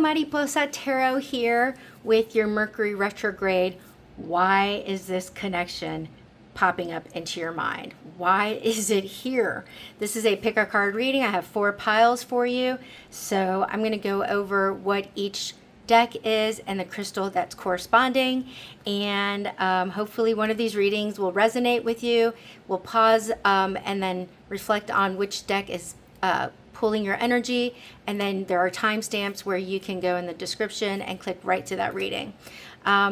Mariposa Tarot here with your Mercury Retrograde. Why is this connection popping up into your mind? Why is it here? This is a pick a card reading. I have 4 piles for you. So I'm going to go over what each deck is and the crystal that's corresponding. And hopefully one of these readings will resonate with you. We'll pause and then reflect on which deck is pulling your energy, and then there are timestamps where you can go in the description and click right to that reading.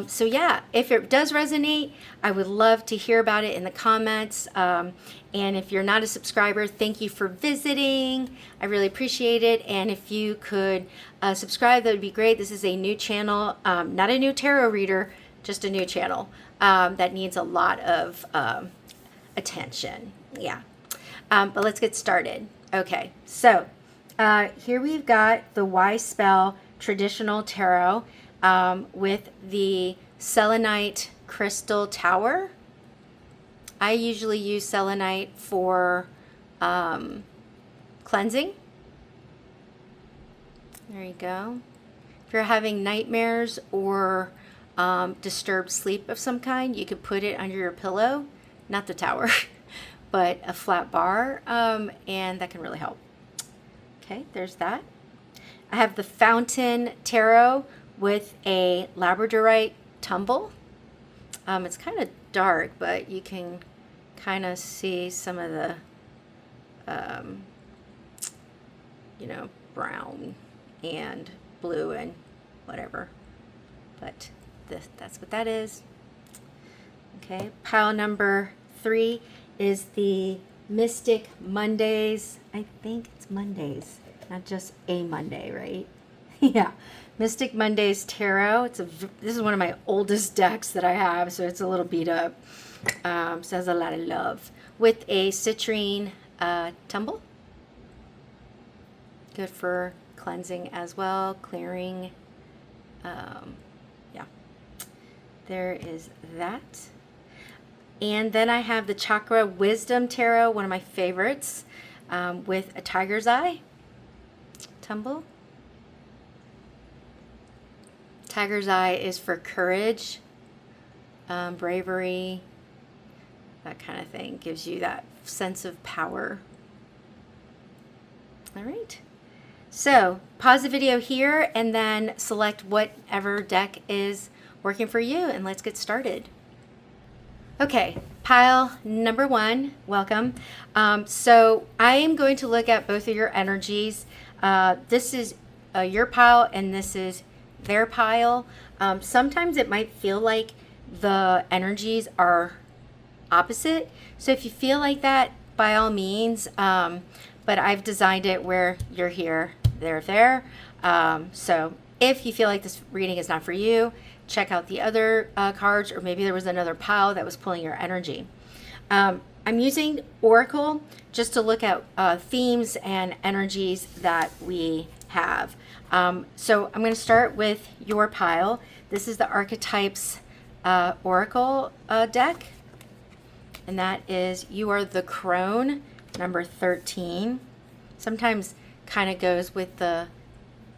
So yeah, if it does resonate, I would love to hear about it in the comments. And if you're not a subscriber, thank you for visiting. I really appreciate it. And if you could subscribe, that would be great. This is a new channel, not a new tarot reader, just a new channel that needs a lot of attention. Yeah. But let's get started. Okay, so here we've got the Wise Spell Traditional Tarot with the Selenite Crystal Tower. I usually use selenite for cleansing. There you go. If you're having nightmares or disturbed sleep of some kind, you could put it under your pillow, not the tower. But a flat bar, and that can really help. Okay, there's that. I have the Fountain Tarot with a Labradorite tumble. It's kind of dark, but you can kind of see some of the, brown and blue and whatever. But that's what that is. Okay, pile number 3 is the Mystic Mondays. I think it's Mondays, not just a Monday, right? Yeah, Mystic Mondays Tarot. This is one of my oldest decks that I have, so it's a little beat up. So it has a lot of love with a citrine tumble. Good for cleansing as well, clearing. Yeah, there is that. And then I have the Chakra Wisdom Tarot, one of my favorites, with a tiger's eye tumble. Tiger's eye is for courage, bravery, that kind of thing. Gives you that sense of power. All right. So pause the video here and then select whatever deck is working for you, and let's get started. Okay, pile number 1, welcome. So I am going to look at both of your energies. This is your pile and this is their pile. Sometimes it might feel like the energies are opposite. So if you feel like that, by all means, but I've designed it where you're here, they're there. So if you feel like this reading is not for you, check out the other cards, or maybe there was another pile that was pulling your energy. I'm using Oracle just to look at themes and energies that we have. So I'm going to start with your pile. This is the Archetypes Oracle deck, and that is you are the Crone, number 13. Sometimes kind of goes with the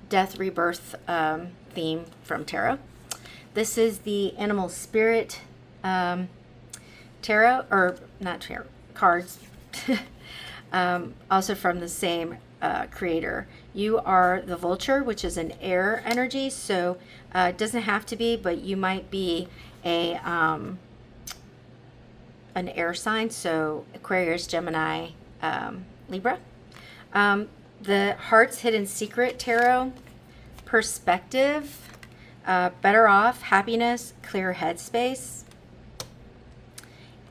death rebirth theme from tarot. This is the Animal Spirit Tarot, or not tarot, cards, also from the same creator. You are the Vulture, which is an air energy, so it doesn't have to be, but you might be an air sign, so Aquarius, Gemini, Libra. The Heart's Hidden Secret Tarot, Perspective, Better Off, Happiness, Clear Headspace.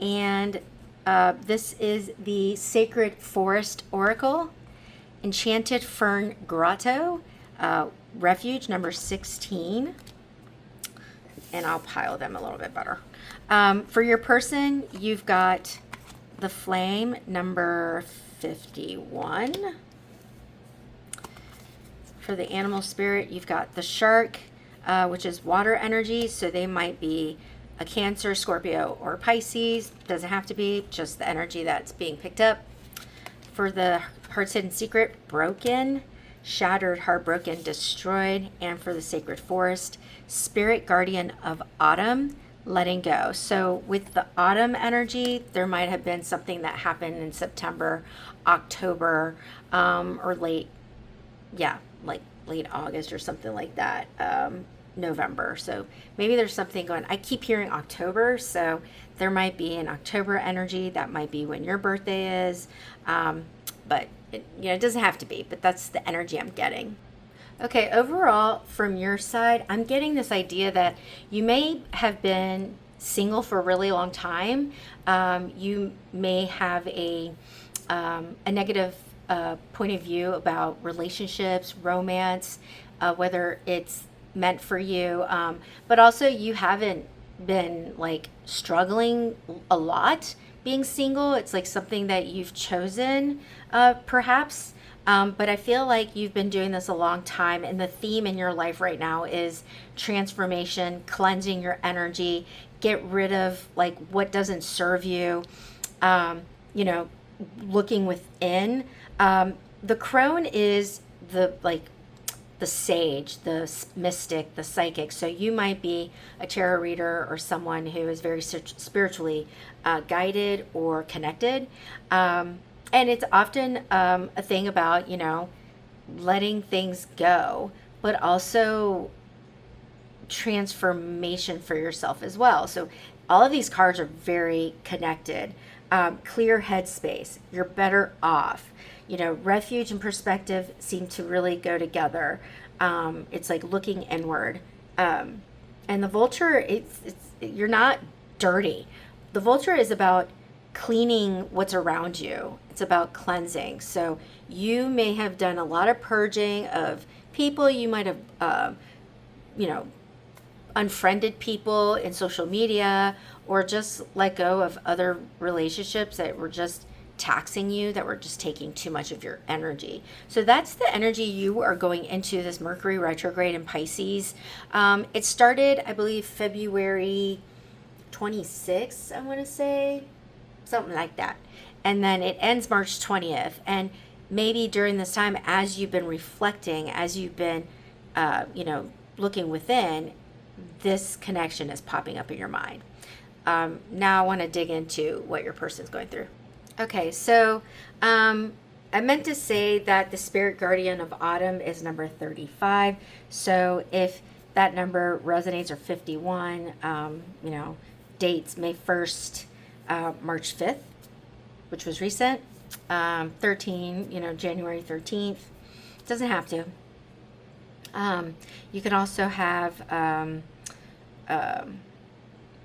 And this is the Sacred Forest Oracle, Enchanted Fern Grotto, Refuge, number 16. And I'll pile them a little bit better. For your person, you've got the Flame, number 51. For the Animal Spirit, you've got the Shark, which is water energy, so they might be a Cancer, Scorpio, or Pisces. Doesn't have to be, just the energy that's being picked up. For the Heart's Hidden Secret, Broken, shattered, heartbroken, destroyed, and for the sacred forest, spirit guardian of autumn, letting go. So with the autumn energy, there might have been something that happened in September, October, or like late August or something like that, November. So maybe there's something going. I keep hearing October, so there might be an October energy. That might be when your birthday is, but it doesn't have to be. But that's the energy I'm getting. Okay, overall, from your side, I'm getting this idea that you may have been single for a really long time. You may have a negative point of view about relationships, romance, whether it's meant for you, but also you haven't been like struggling a lot being single. It's like something that you've chosen, perhaps. But I feel like you've been doing this a long time, and the theme in your life right now is transformation, cleansing your energy, get rid of like what doesn't serve you, looking within. The crone is the sage, the mystic, the psychic. So you might be a tarot reader or someone who is very spiritually guided or connected. And it's often a thing about, letting things go, but also transformation for yourself as well. So all of these cards are very connected. Clear headspace, you're better off. Refuge and perspective seem to really go together. It's like looking inward. And the vulture, you're not dirty. The vulture is about cleaning what's around you. It's about cleansing. So you may have done a lot of purging of people. You might have, unfriended people in social media, or just let go of other relationships that were just taxing you, that were just taking too much of your energy. So that's the energy you are going into this Mercury retrograde in Pisces. It started, I believe, February 26th, I want to say, something like that. And then it ends March 20th. And maybe during this time, as you've been reflecting, as you've been, looking within, this connection is popping up in your mind. Now I want to dig into what your person's going through. Okay, so I meant to say that the spirit guardian of autumn is number 35. So if that number resonates, or 51, dates May 1st, March 5th, which was recent, 13, January 13th. Doesn't have to. You can also have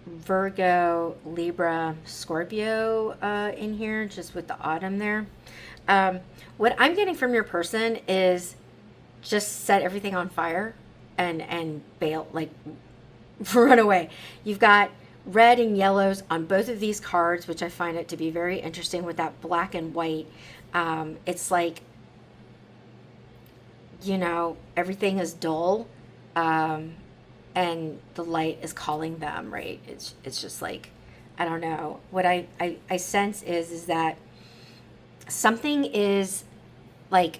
Virgo, Libra, Scorpio in here, just with the autumn there. What I'm getting from your person is just set everything on fire and bail, like run away. You've got red and yellows on both of these cards, which I find it to be very interesting with that black and white. It's like, everything is dull. And the light is calling them, right? It's just like, I don't know. What I sense is that something is like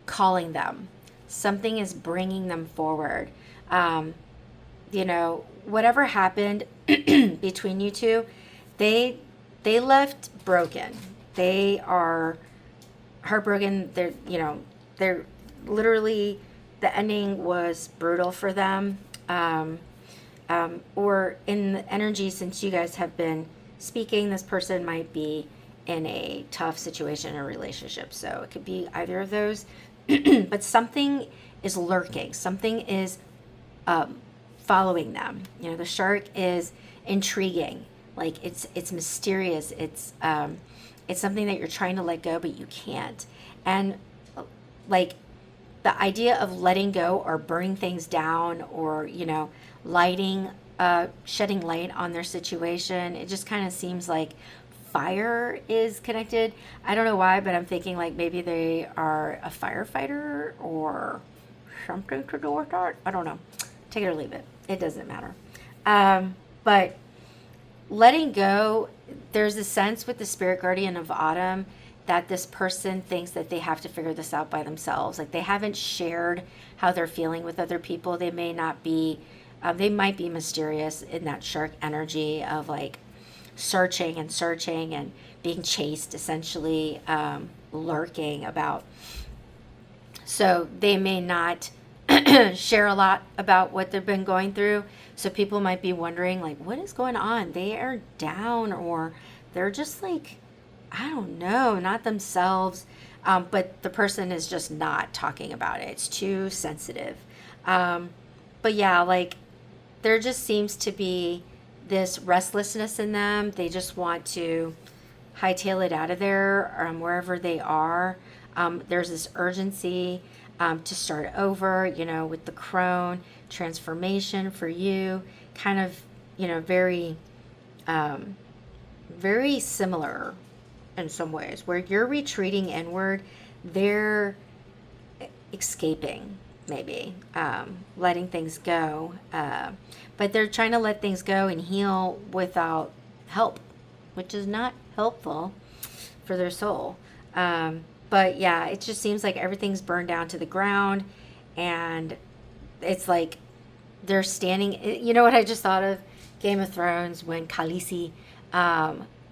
calling them. Something is bringing them forward. Whatever happened between you two, they left broken. They are heartbroken. They're literally, the ending was brutal for them, or in the energy, since you guys have been speaking, this person might be in a tough situation or relationship. So it could be either of those, but something is lurking. Something is following them. The shark is intriguing. Like it's mysterious. It's something that you're trying to let go, but you can't. And like, the idea of letting go or burning things down, or, lighting, shedding light on their situation, it just kind of seems like fire is connected. I don't know why, but I'm thinking like maybe they are a firefighter or something to do with that. I don't know. Take it or leave it. It doesn't matter. But letting go, there's a sense with the spirit guardian of autumn that this person thinks that they have to figure this out by themselves. Like they haven't shared how they're feeling with other people. They may not be, they might be mysterious in that shark energy of like searching and being chased, essentially, lurking about. So they may not share a lot about what they've been going through. So people might be wondering, like, what is going on? They are down, or they're just like, I don't know, not themselves. But the person is just not talking about it. It's too sensitive. But yeah, like there just seems to be this restlessness in them. They just want to hightail it out of there, wherever they are. There's this urgency to start over, you know, with the crone transformation for you, kind of, you know, very, very similar in some ways, where you're retreating inward, they're escaping, maybe, letting things go, but they're trying to let things go and heal without help, which is not helpful for their soul. But yeah, it just seems like everything's burned down to the ground, and it's like they're standing. You know what I just thought of? Game of Thrones, when Khaleesi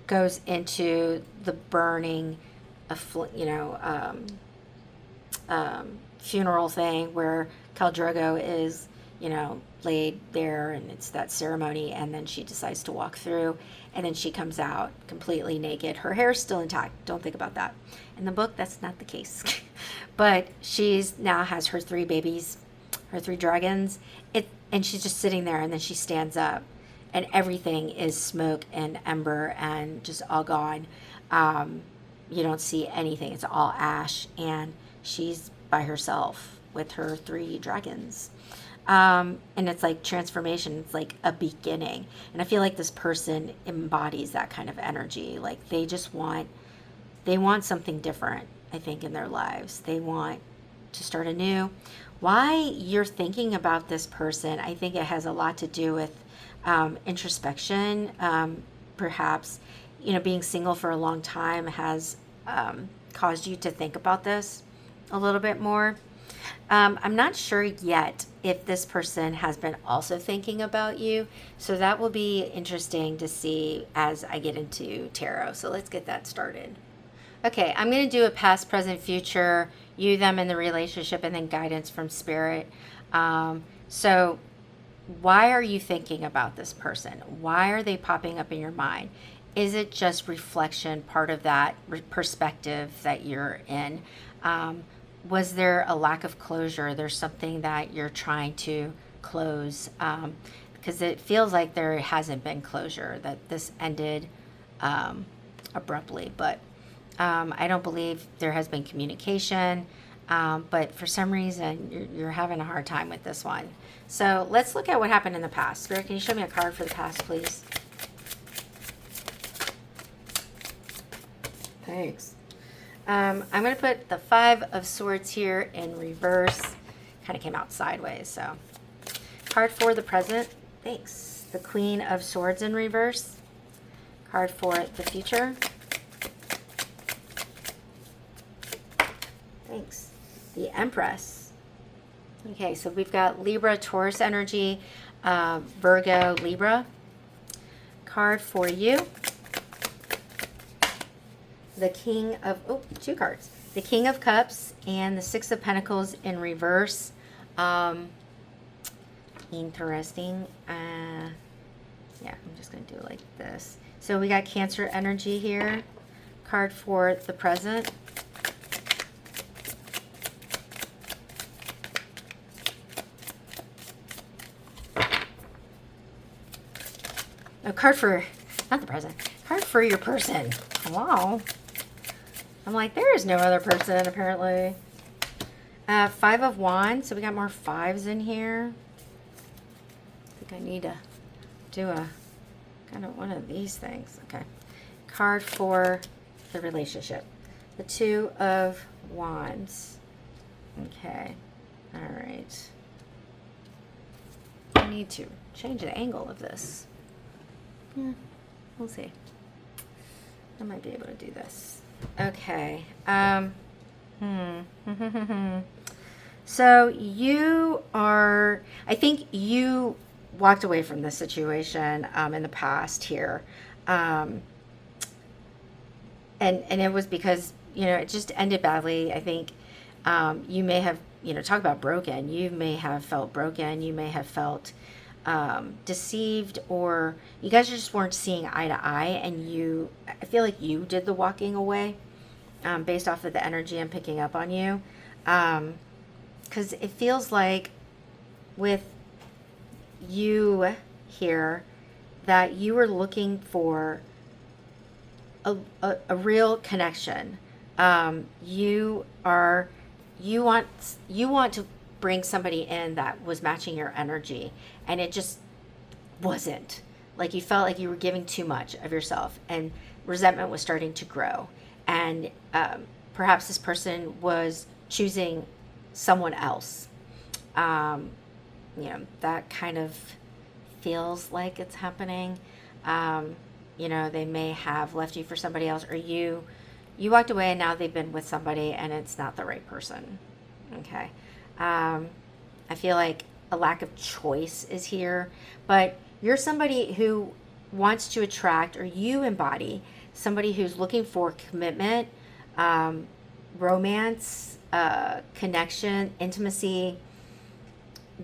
goes into the burning, funeral thing where Khal Drogo is, you know, laid there, and it's that ceremony, and then she decides to walk through, and then she comes out completely naked. Her hair's still intact. Don't think about that. In the book, that's not the case. But she's now has her 3 babies, her 3 dragons, and she's just sitting there, and then she stands up, and everything is smoke and ember and just all gone. You don't see anything. It's all ash, and she's by herself with her 3 dragons. And it's like transformation. It's like a beginning. And I feel like this person embodies that kind of energy. Like they want something different, I think, in their lives. They want to start anew. Why you're thinking about this person, I think it has a lot to do with introspection. Perhaps, you know, being single for a long time has caused you to think about this a little bit more. I'm not sure yet if this person has been also thinking about you. So that will be interesting to see as I get into tarot. So let's get that started. Okay, I'm going to do a past, present, future, you, them, and the relationship, and then guidance from spirit. So why are you thinking about this person? Why are they popping up in your mind? Is it just reflection, part of that perspective that you're in? Was there a lack of closure? There's something that you're trying to close, because it feels like there hasn't been closure, that this ended abruptly. But I don't believe there has been communication, but for some reason you're having a hard time with this one. So let's look at what happened in the past. Spirit, can you show me a card for the past, please? Thanks. I'm going to put the 5 of Swords here in reverse. Kind of came out sideways, so. Card for the present. Thanks. The Queen of Swords in reverse. Card for the future. Thanks. The Empress. Okay, so we've got Libra, Taurus energy, Virgo, Libra. Card for you. The King of, 2 cards. The King of Cups and the 6 of Pentacles in reverse. Interesting. Yeah, I'm just going to do it like this. So we got Cancer energy here. Card for the present. A card for, not the present, card for your person. Wow. I'm like, there is no other person, apparently. 5 of Wands. So we got more 5s in here. I think I need to do a kind of one of these things. Okay. Card for the relationship. The 2 of Wands. Okay. All right. I need to change the angle of this. We'll see. I might be able to do this. Okay. So you are, I think you walked away from this situation in the past here. Um, and it was because, it just ended badly. I think you may have, talk about broken. You may have felt broken. You may have felt deceived, or you guys just weren't seeing eye to eye. And I feel like you did the walking away based off of the energy I'm picking up on you. Because it feels like with you here that you were looking for a real connection. You want to bring somebody in that was matching your energy, and it just wasn't. Like, you felt like you were giving too much of yourself, and resentment was starting to grow. And perhaps this person was choosing someone else. That kind of feels like it's happening. They may have left you for somebody else, or you walked away and now they've been with somebody and it's not the right person. Okay. I feel like a lack of choice is here, but you're somebody who wants to attract, or you embody somebody who's looking for commitment, romance, connection, intimacy,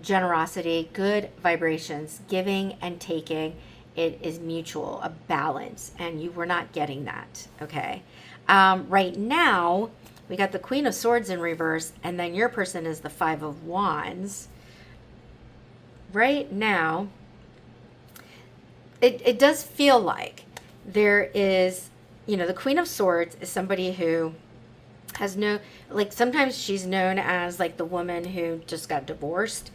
generosity, good vibrations, giving and taking. It is mutual, a balance, and you were not getting that. Okay. Right now, we got the Queen of Swords in reverse, and then your person is the Five of Wands. Right now, it does feel like there is, the Queen of Swords is somebody who has sometimes she's known as like the woman who just got divorced.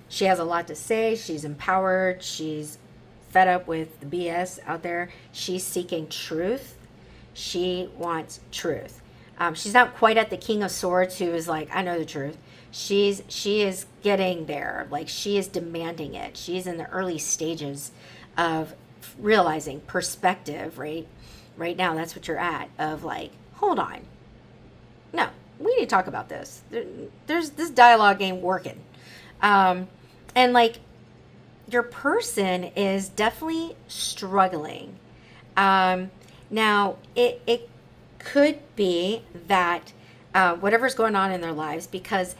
She has a lot to say. She's empowered. She's fed up with the BS out there. She's seeking truth. She wants truth. She's not quite at the King of Swords, who is like, I know the truth. She is getting there. Like, she is demanding it. She's in the early stages of realizing perspective, right? Right now, that's what you're at, of like, hold on. No, we need to talk about this. There's this dialogue ain't working. And like, your person is definitely struggling. Now, it could be that whatever's going on in their lives, because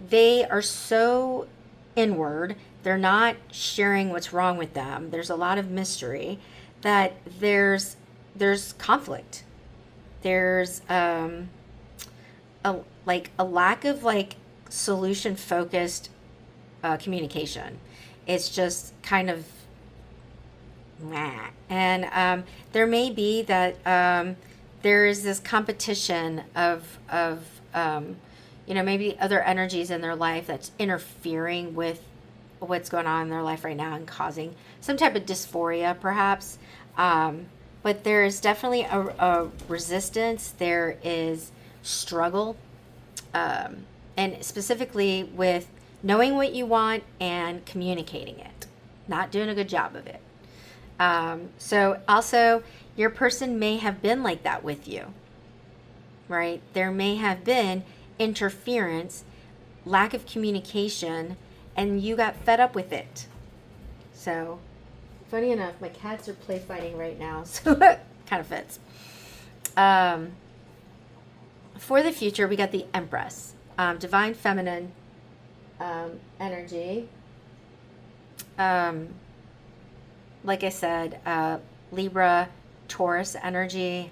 they are so inward, they're not sharing what's wrong with them. There's a lot of mystery, that there's conflict. There's a lack of like solution focused communication. It's just kind of meh. And there may be that there is this competition of maybe other energies in their life that's interfering with what's going on in their life right now and causing some type of dysphoria, perhaps. But there is definitely a resistance. There is struggle, and specifically with knowing what you want and communicating it, not doing a good job of it. So also, your person may have been like that with you, right? There may have been interference, lack of communication, and you got fed up with it. So, funny enough, my cats are play fighting right now, so that kind of fits. For the future, we got the Empress, divine feminine energy. Like I said, Libra, Taurus energy.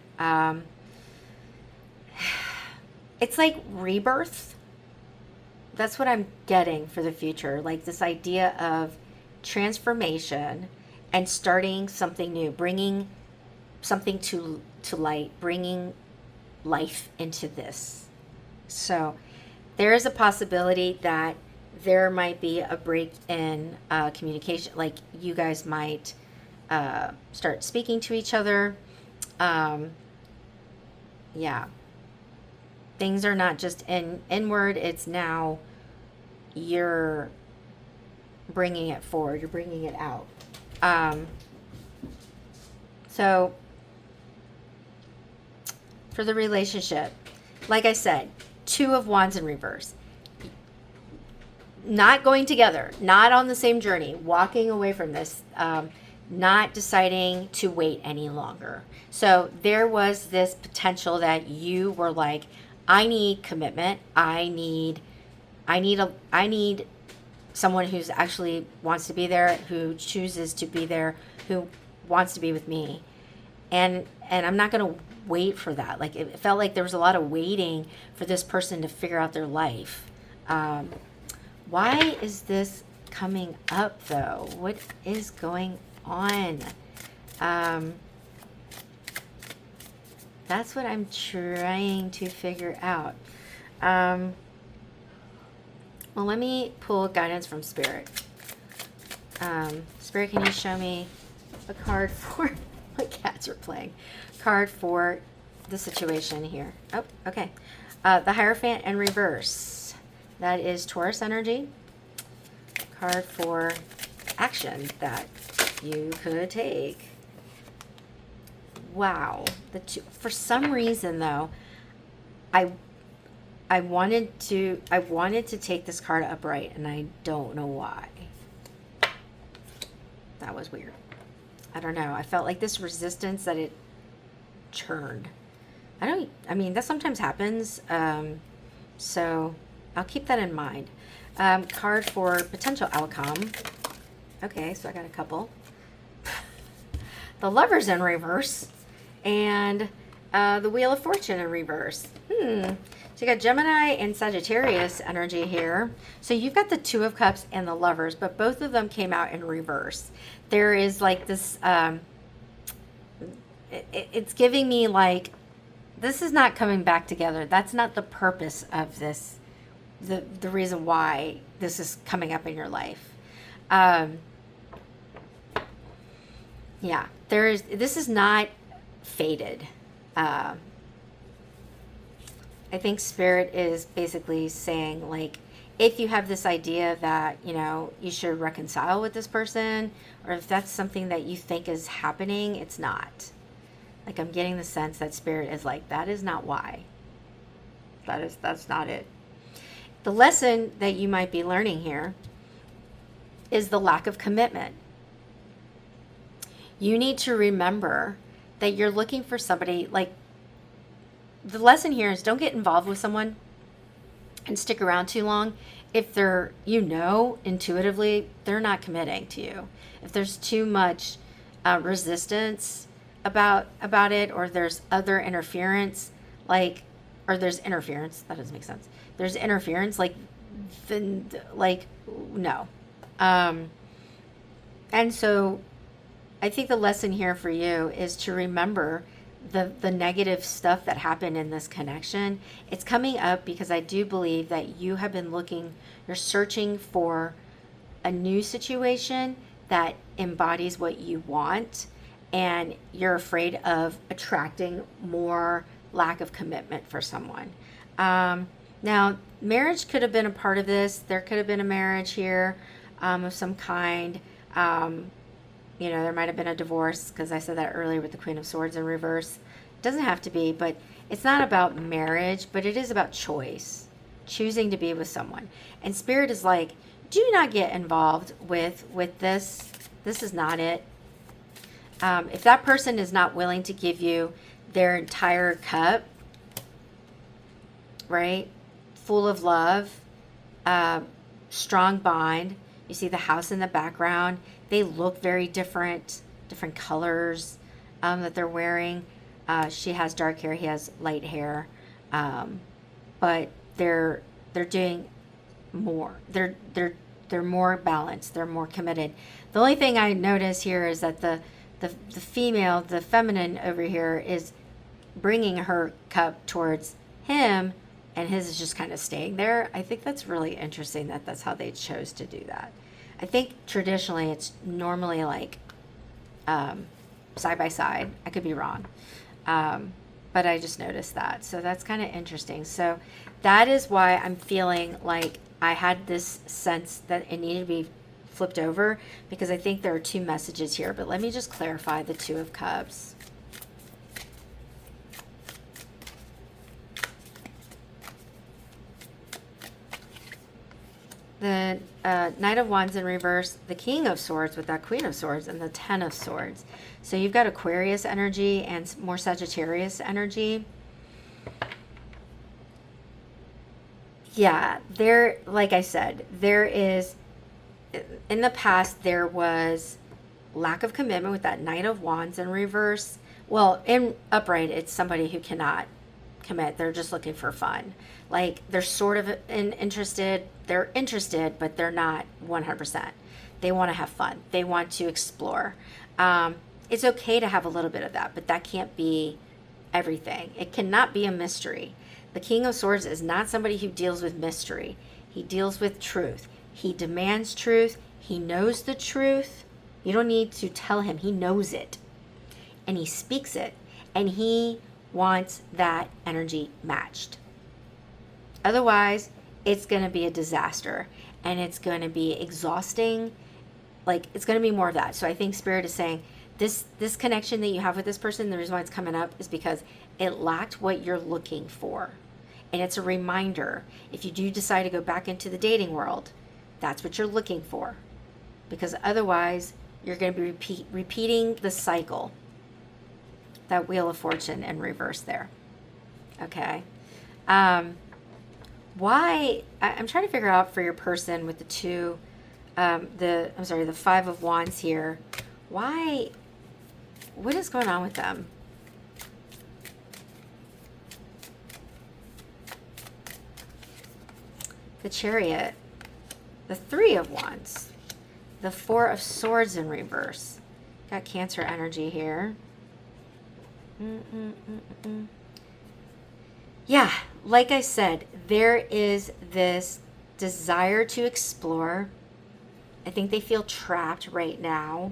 It's like rebirth. That's what I'm getting for the future. Like this idea of transformation and starting something new, bringing something to light, bringing life into this. So there is a possibility that there might be a break in communication. Like you guys might start speaking to each other. Yeah. Things are not just inward. It's now you're bringing it forward. You're bringing it out. So for the relationship. Like I said, Two of Wands in reverse. Not going together, not on the same journey, walking away from this, not deciding to wait any longer. So there was this potential that you were like, I need commitment. I need someone who's actually wants to be there, who chooses to be there, who wants to be with me. And I'm not going to wait for that. Like, it felt like there was a lot of waiting for this person to figure out their life. Why is this coming up, though? What is going on? That's what I'm trying to figure out. Well, let me pull guidance from Spirit. Spirit, can you show me a card for... My cats are playing. Card for the situation here. Oh, okay. The Hierophant in reverse. That is Taurus energy. Card for action that you could take. Wow. For some reason, though, I wanted to take this card upright, and I don't know why. That was weird. I don't know. I felt like this resistance that it churned. I mean, that sometimes happens. So I'll keep that in mind. Card for potential outcome. Okay, so I got a couple. The Lovers in reverse. And the Wheel of Fortune in reverse. So you got Gemini and Sagittarius energy here. So you've got the Two of Cups and the Lovers, but both of them came out in reverse. There is like this, it's giving me like, this is not coming back together. That's not the purpose of this, the reason why this is coming up in your life. Yeah, this is not fated. I think Spirit is basically saying, like, if you have this idea that, you know, you should reconcile with this person, or if that's something that you think is happening, it's not. Like, I'm getting the sense that Spirit is like, that is not why. That's not it. The lesson that you might be learning here is the lack of commitment. You need to remember that you're looking for somebody, like, the lesson here is don't get involved with someone and stick around too long if they're, you know, intuitively, they're not committing to you. If there's too much resistance about it, or there's other interference, like, or there's interference, that doesn't make sense. There's interference, like, then, like, no. And so I think the lesson here for you is to remember the negative stuff that happened in this connection. It's coming up because I do believe that you have been you're searching for a new situation that embodies what you want, and you're afraid of attracting more lack of commitment for someone. Now, marriage could have been a part of this. There could have been a marriage here of some kind. You know, there might have been a divorce, because I said that earlier with the Queen of Swords in reverse. It doesn't have to be, but it's not about marriage, but it is about choice, choosing to be with someone. And Spirit is like, do not get involved with this. This is not it. If that person is not willing to give you their entire cup, right, full of love, strong bond. You see the house in the background. They look very different colors that they're wearing. She has dark hair, he has light hair, but they're doing more. They're more balanced. They're more committed. The only thing I notice here is that the female, the feminine over here, is bringing her cup towards him, and his is just kind of staying there. I think that's really interesting that that's how they chose to do that. I think traditionally it's normally like side by side. I could be wrong. But I just noticed that. So that's kind of interesting. So that is why I'm feeling like I had this sense that it needed to be flipped over, because I think there are two messages here. But let me just clarify the Two of Cups. the Knight of Wands in reverse, the King of Swords with that Queen of Swords, and the Ten of Swords. So you've got Aquarius energy and more Sagittarius energy. Yeah, there, like I said, there is, in the past, there was lack of commitment with that Knight of Wands in reverse. Well, in upright, it's somebody who cannot commit. They're just looking for fun. Like, they're sort of interested. They're interested, but they're not 100%. They want to have fun. They want to explore. It's okay to have a little bit of that, but that can't be everything. It cannot be a mystery. The King of Swords is not somebody who deals with mystery. He deals with truth. He demands truth. He knows the truth. You don't need to tell him. He knows it. And he speaks it. And he wants that energy matched. Otherwise, it's going to be a disaster. And it's going to be exhausting. Like, it's going to be more of that. So I think Spirit is saying, this connection that you have with this person, the reason why it's coming up is because it lacked what you're looking for. And it's a reminder, if you do decide to go back into the dating world, that's what you're looking for. Because otherwise, you're going to be repeating the cycle. That Wheel of Fortune in reverse there. Okay. Why, I'm trying to figure out for your person with the two, the Five of Wands here. Why, what is going on with them? The Chariot, the Three of Wands, the Four of Swords in reverse. Got Cancer energy here. Yeah, like I said, there is this desire to explore. I think they feel trapped right now.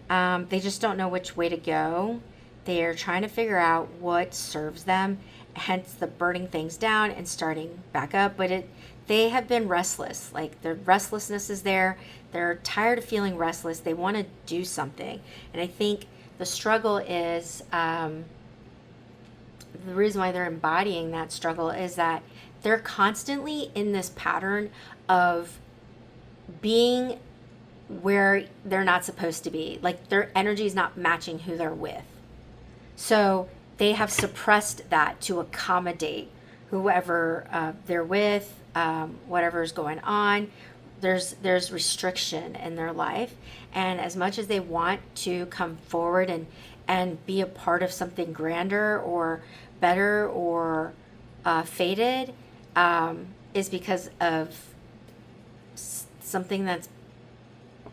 They just don't know which way to go. They are trying to figure out what serves them, hence the burning things down and starting back up. But they have been restless. Like, the restlessness is there. They're tired of feeling restless. They want to do something. And I think the struggle is, the reason why they're embodying that struggle is that they're constantly in this pattern of being where they're not supposed to be. Like, their energy is not matching who they're with. So they have suppressed that to accommodate whoever they're with, whatever is going on. There's restriction in their life. And as much as they want to come forward and be a part of something grander or better or fated, is because of something that's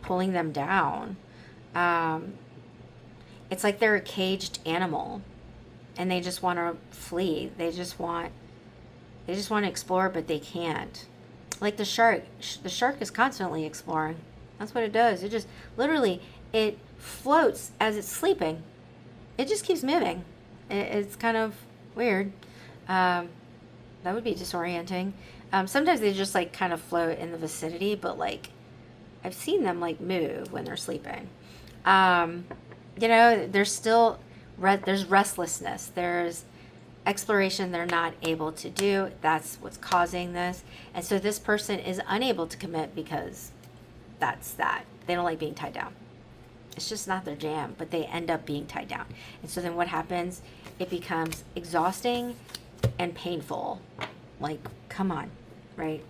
pulling them down. It's like they're a caged animal and they just want to flee. They just want to explore, but they can't. Like the shark. The shark is constantly exploring. That's what it does. It just literally, it floats as it's sleeping. It just keeps moving. It's kind of weird. That would be disorienting. Sometimes they just like kind of float in the vicinity, but like I've seen them like move when they're sleeping. There's still there's restlessness. There's exploration they're not able to do. That's what's causing this. And so this person is unable to commit because that's that. They don't like being tied down. It's just not their jam, but they end up being tied down. And so then what happens? It becomes exhausting and painful. Like, come on, right?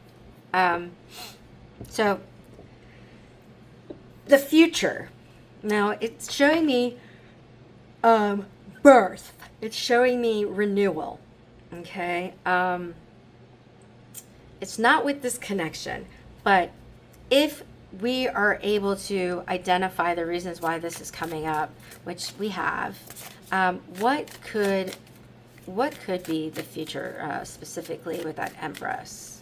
So the future. Now it's showing me birth. It's showing me renewal. Okay. It's not with this connection, but if we are able to identify the reasons why this is coming up, which we have, what could be the future specifically with that Empress?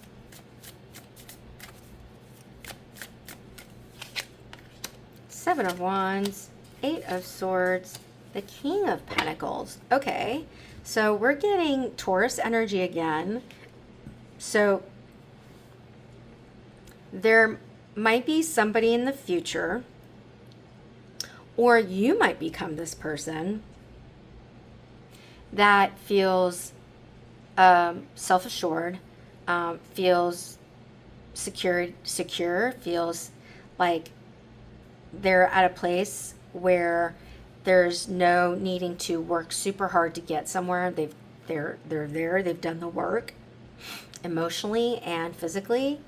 Seven of Wands, Eight of Swords, the King of Pentacles. Okay, so we're getting Taurus energy again. So there might be somebody in the future, or you might become this person that feels self-assured, feels secure, feels like they're at a place where there's no needing to work super hard to get somewhere. They're there. They've done the work emotionally and physically.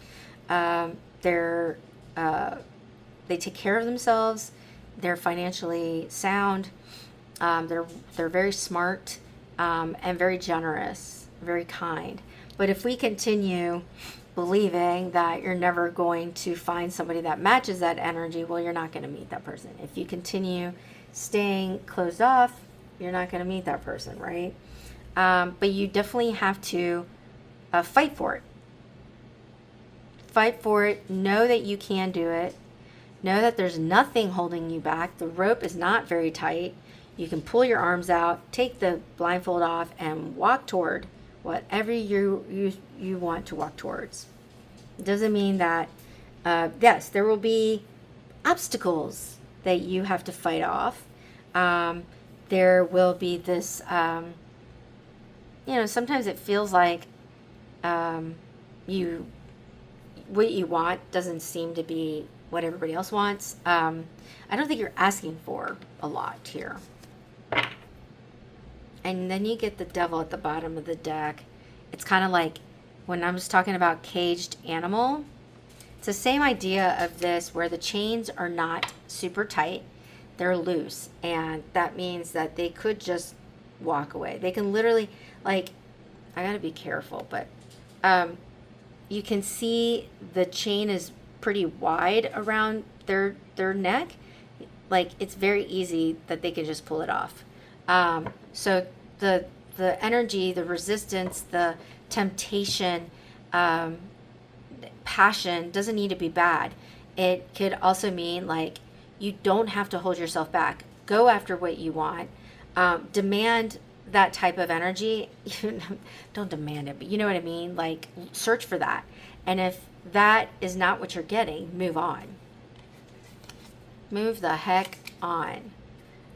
They're they take care of themselves. They're financially sound. They're very smart and very generous, very kind. But if we continue believing that you're never going to find somebody that matches that energy, well, you're not going to meet that person. If you continue staying closed off, you're not going to meet that person, right? But you definitely have to fight for it. Fight for it. Know that you can do it. Know that there's nothing holding you back. The rope is not very tight. You can pull your arms out, take the blindfold off, and walk toward whatever you want to walk towards. It doesn't mean that, yes, there will be obstacles that you have to fight off. There will be this, sometimes it feels like what you want doesn't seem to be what everybody else wants. I don't think you're asking for a lot here. And then you get the devil at the bottom of the deck. It's kind of like when I was talking about caged animal. It's the same idea of this, where the chains are not super tight. They're loose. And that means that they could just walk away. They can literally, like, I got to be careful, but you can see the chain is pretty wide around their neck. Like, it's very easy that they can just pull it off. So the energy, the resistance, the temptation, passion doesn't need to be bad. It could also mean, like, you don't have to hold yourself back. Go after what you want. Demand that type of energy. Don't demand it, but you know what I mean? Like, search for that. And if that is not what you're getting, move on. Move the heck on.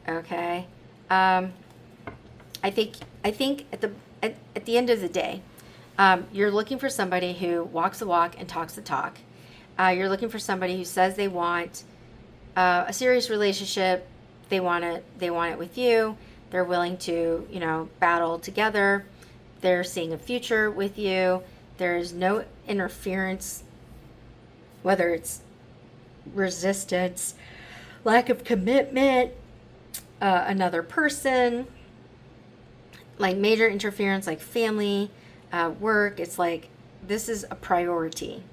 Okay? I think at the end of the day, you're looking for somebody who walks the walk and talks the talk. You're looking for somebody who says they want a serious relationship. They want it with you. They're willing to, battle together. They're seeing a future with you. There's no interference, whether it's resistance, lack of commitment, another person, like major interference, like family, work. It's like, this is a priority.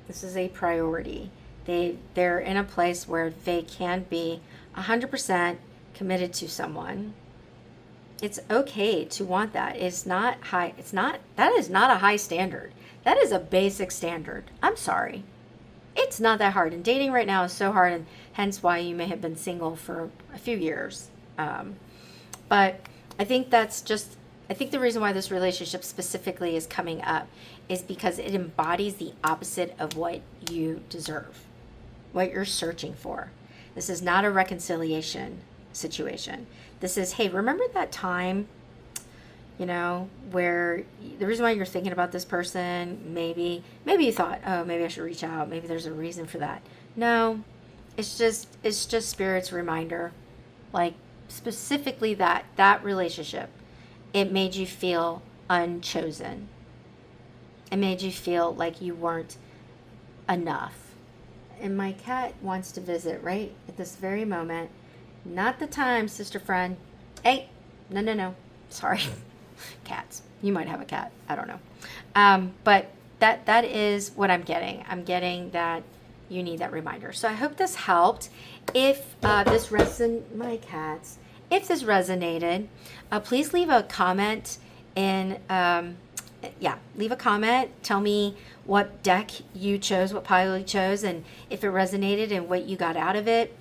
This is a priority. They're in a place where they can be 100% committed to someone. It's okay to want that. It's not high. That is not a high standard. That is a basic standard. I'm sorry. It's not that hard. And dating right now is so hard, and hence why you may have been single for a few years. But I think the reason why this relationship specifically is coming up is because it embodies the opposite of what you deserve, what you're searching for. This is not a reconciliation situation. This is, hey, remember that time, where the reason why you're thinking about this person, maybe you thought, oh, maybe I should reach out. Maybe there's a reason for that. No, it's just Spirit's reminder, like, specifically that relationship, it made you feel unchosen. It made you feel like you weren't enough. And my cat wants to visit right at this very moment. Not the time, sister friend. Hey, no. Sorry. Cats. You might have a cat. I don't know. But that is what I'm getting. I'm getting that you need that reminder. So I hope this helped. If this resonated, please leave a comment leave a comment. Tell me what deck you chose, what pile you chose, and if it resonated and what you got out of it.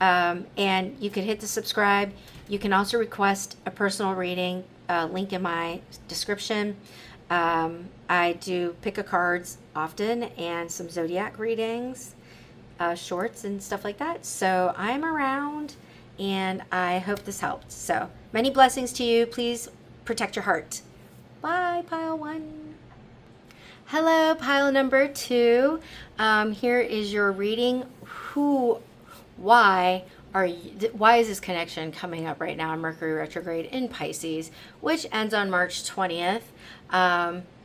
And you can hit the subscribe. You can also request a personal reading, link in my description. I do pick a cards often and some zodiac readings, shorts and stuff like that. So I'm around, and I hope this helped. So many blessings to you. Please protect your heart. Bye, pile one. Hello, pile number 2. Here is your reading. Why why is this connection coming up right now in Mercury retrograde in Pisces, which ends on March 20th?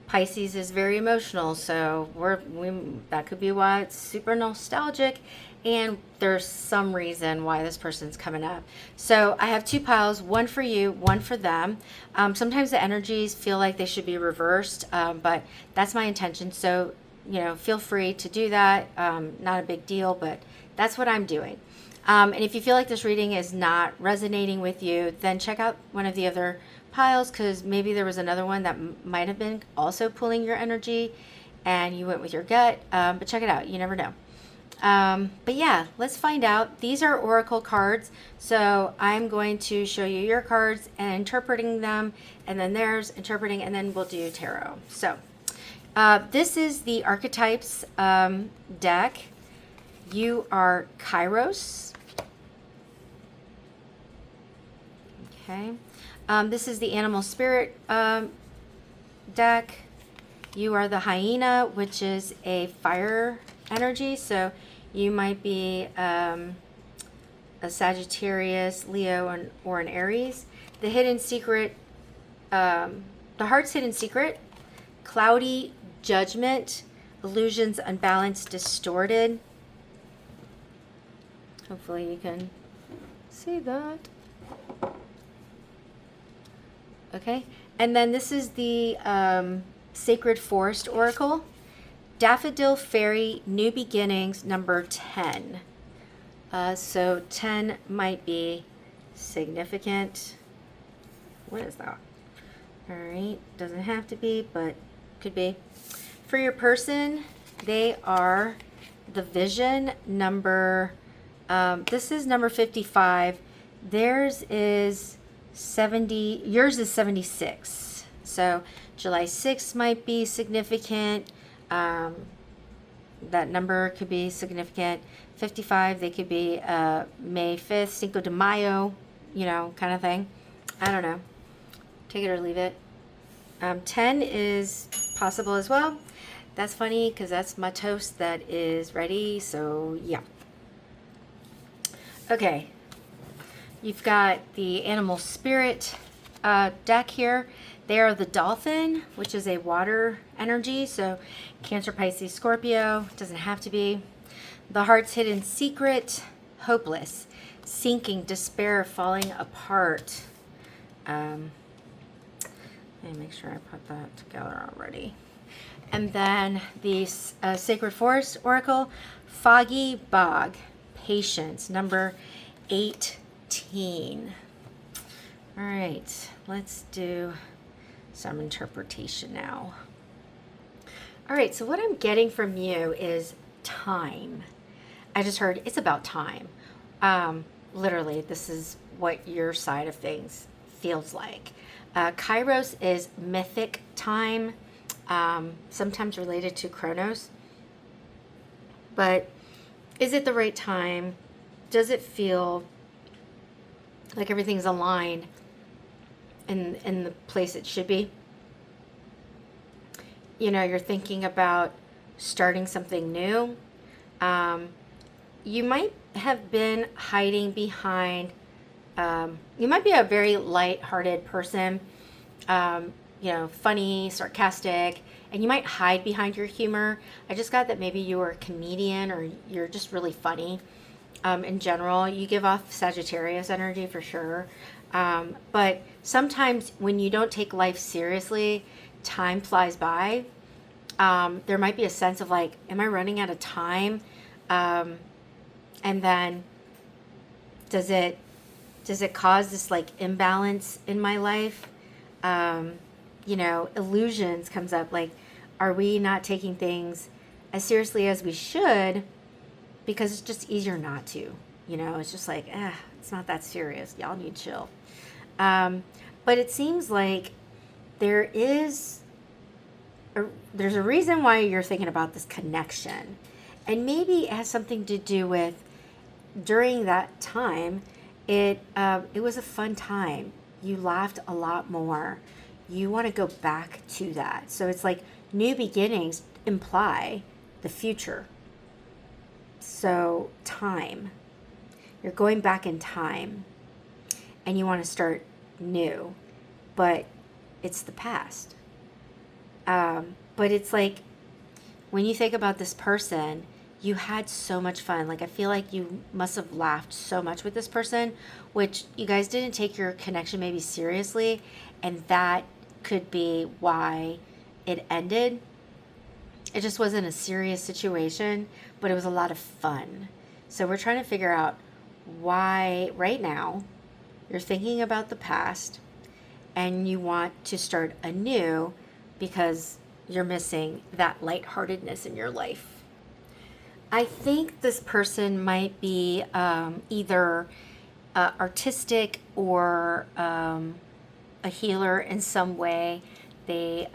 Pisces is very emotional, so that could be why it's super nostalgic, and there's some reason why this person's coming up. So I have 2 piles, one for you, one for them. Sometimes the energies feel like they should be reversed, but that's my intention. So, feel free to do that. Not a big deal, but that's what I'm doing. And if you feel like this reading is not resonating with you, then check out one of the other piles, because maybe there was another one that might have been also pulling your energy and you went with your gut. But check it out. You never know. But yeah, let's find out. These are oracle cards. So I'm going to show you your cards and interpreting them, and then theirs interpreting, and then we'll do tarot. So this is the archetypes deck. You are Kairos. Okay. This is the animal spirit deck. You are the hyena, which is a fire energy. So you might be a Sagittarius, Leo, or an Aries. The hidden secret, the heart's hidden secret, cloudy judgment, illusions, unbalanced, distorted. Hopefully you can see that. Okay, and then this is the Sacred Forest Oracle. Daffodil Fairy, New Beginnings, number 10. So 10 might be significant. What is that? All right, doesn't have to be, but could be. For your person, they are the Vision number, this is number 55. Theirs is 70, yours is 76. So July 6th might be significant. That number could be significant. 55, they could be May 5th, Cinco de Mayo, kind of thing. I don't know. Take it or leave it. 10 is possible as well. That's funny because that's my toast that is ready. So yeah. Okay. You've got the animal spirit deck here. They are the dolphin, which is a water energy. So Cancer, Pisces, Scorpio. Doesn't have to be. The heart's hidden secret, hopeless, sinking, despair, falling apart. Let me make sure I put that together already. And then the Sacred Forest Oracle, foggy bog, patience, number 18. All right, let's do some interpretation now. All right, so what I'm getting from you is time. I just heard it's about time. Literally, this is what your side of things feels like. Kairos is mythic time, sometimes related to Chronos. But is it the right time? Does it feel like everything's aligned in the place it should be? You're thinking about starting something new. You might have been hiding behind, you might be a very light-hearted person, funny, sarcastic, and you might hide behind your humor. I just got that maybe you are a comedian or you're just really funny. In general, you give off Sagittarius energy for sure. But sometimes when you don't take life seriously, time flies by. There might be a sense of like, am I running out of time? And then does it cause this like imbalance in my life? Illusions comes up, like, are we not taking things as seriously as we should because it's just easier not to? It's just like, it's not that serious. Y'all need to chill. But it seems like there's a reason why you're thinking about this connection. And maybe it has something to do with during that time, it was a fun time. You laughed a lot more. You want to go back to that. So it's like new beginnings imply the future. So time. You're going back in time and you want to start new, but it's the past. But it's like, when you think about this person, you had so much fun. Like, I feel like you must have laughed so much with this person, which you guys didn't take your connection maybe seriously. And that could be why it ended. It just wasn't a serious situation, but it was a lot of fun. So we're trying to figure out why right now you're thinking about the past and you want to start anew because you're missing that lightheartedness in your life. I think this person might be either artistic or a healer in some way. They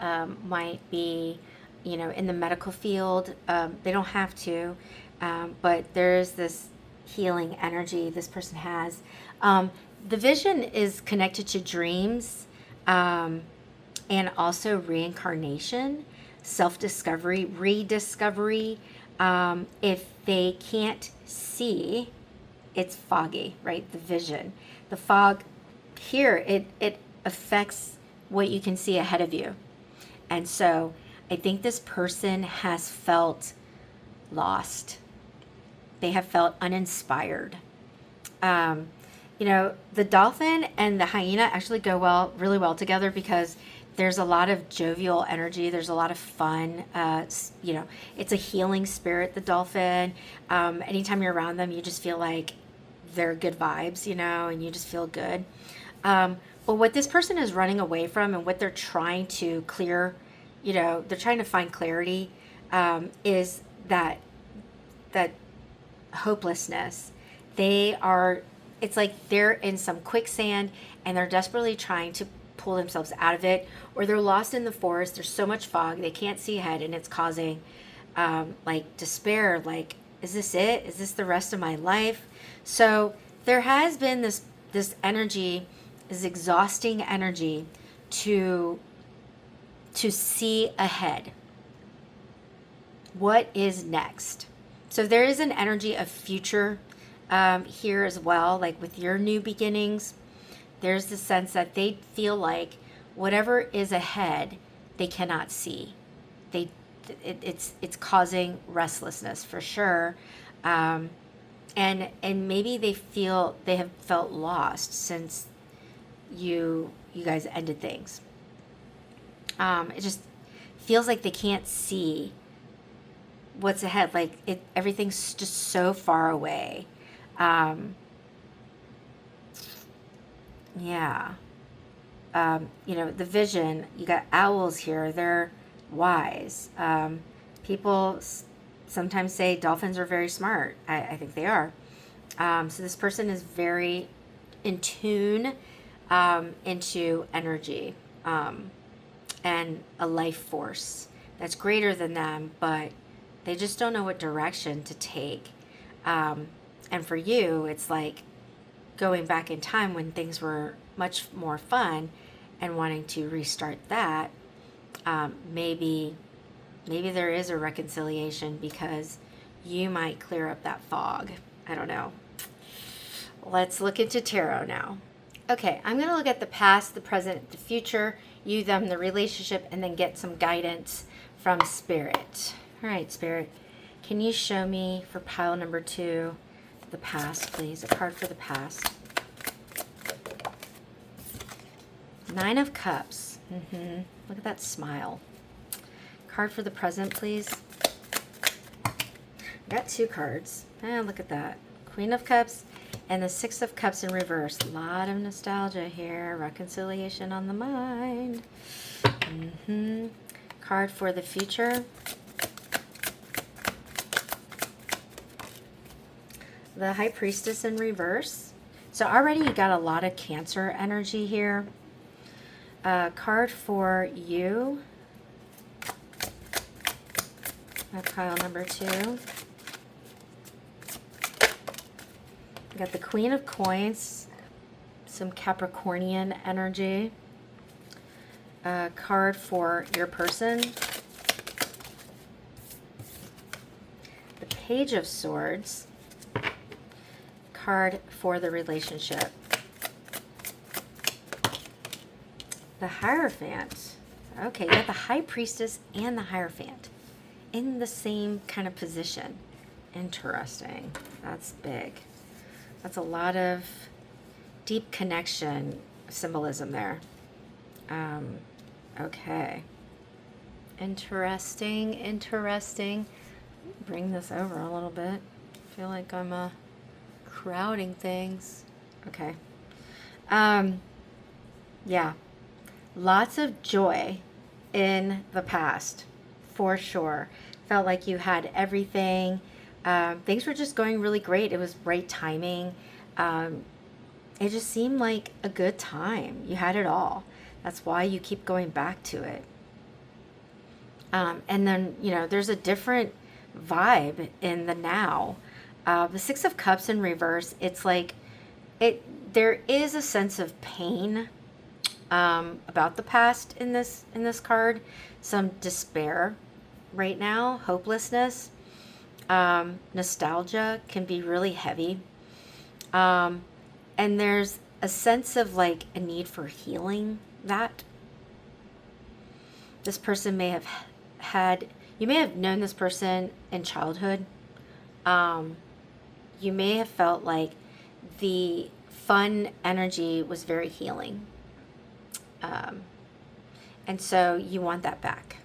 might be, in the medical field. They don't have to, but there's this healing energy this person has. The vision is connected to dreams. And also reincarnation, self-discovery, rediscovery. If they can't see, it's foggy, right? The vision. The fog here, it affects what you can see ahead of you. And so I think this person has felt lost. They have felt uninspired. The dolphin and the hyena actually go really well together because there's a lot of jovial energy. There's a lot of fun. It's a healing spirit, the dolphin. Anytime you're around them, you just feel like they're good vibes, and you just feel good. But what this person is running away from and what they're trying to clear, they're trying to find clarity, is that hopelessness. It's like they're in some quicksand and they're desperately trying to pull themselves out of it, or they're lost in the forest. There's so much fog, they can't see ahead, and it's causing despair. Like, is this it? Is this the rest of my life? So there has been this energy, this exhausting energy to see ahead. What is next? So there is an energy of future here as well, like with your new beginnings. There's the sense that they feel like whatever is ahead, they cannot see. It's causing restlessness for sure, and maybe they have felt lost since you guys ended things. It just feels like they can't see what's ahead. Like everything's just so far away. The vision, you got owls here. They're wise. People sometimes say dolphins are very smart. I think they are. So this person is very in tune into energy and a life force that's greater than them, but they just don't know what direction to take. And for you, it's like going back in time when things were much more fun and wanting to restart that. Maybe there is a reconciliation because you might clear up that fog. I don't know. Let's look into tarot now. Okay, I'm going to look at the past, the present, the future, you, them, the relationship, and then get some guidance from Spirit. All right, Spirit, can you show me for pile number 2 the past, please? A card for the past. 9 of Cups. Look at that smile. Card for the present, please. I got 2 cards. Look at that. Queen of Cups and the 6 of Cups in reverse. A lot of nostalgia here. Reconciliation on the mind. Card for the future. The High Priestess in reverse. So already you got a lot of Cancer energy here. Card for you. Pile number 2. We got the Queen of Coins. Some Capricornian energy. Card for your person. Page of Swords, card for the relationship. The Hierophant. Okay, you got the High Priestess and the Hierophant in the same kind of position. Interesting. That's big. That's a lot of deep connection symbolism there. Okay. Interesting, interesting. Bring this over a little bit. I feel like I'm crowding things. Okay. Yeah. Lots of joy in the past, for sure. Felt like you had everything. Things were just going really great. It was right timing. It just seemed like a good time. You had it all. That's why you keep going back to it. And then, you know, there's a different vibe in the now. The Six of Cups in reverse, it's like there is a sense of pain about the past in this card. Some despair right now, hopelessness, nostalgia can be really heavy. And there's a sense of like a need for healing that this person may have had. You may have known this person in childhood. You may have felt like the fun energy was very healing. And so you want that back.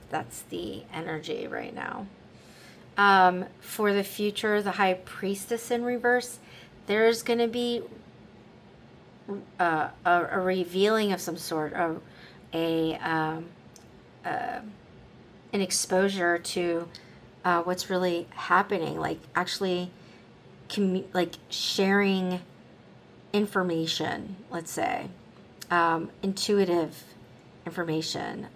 That's the energy right now. For the future, the High Priestess in reverse, there's going to be a revealing of some sort, an exposure to what's really happening, like actually like sharing information, let's say, intuitive information.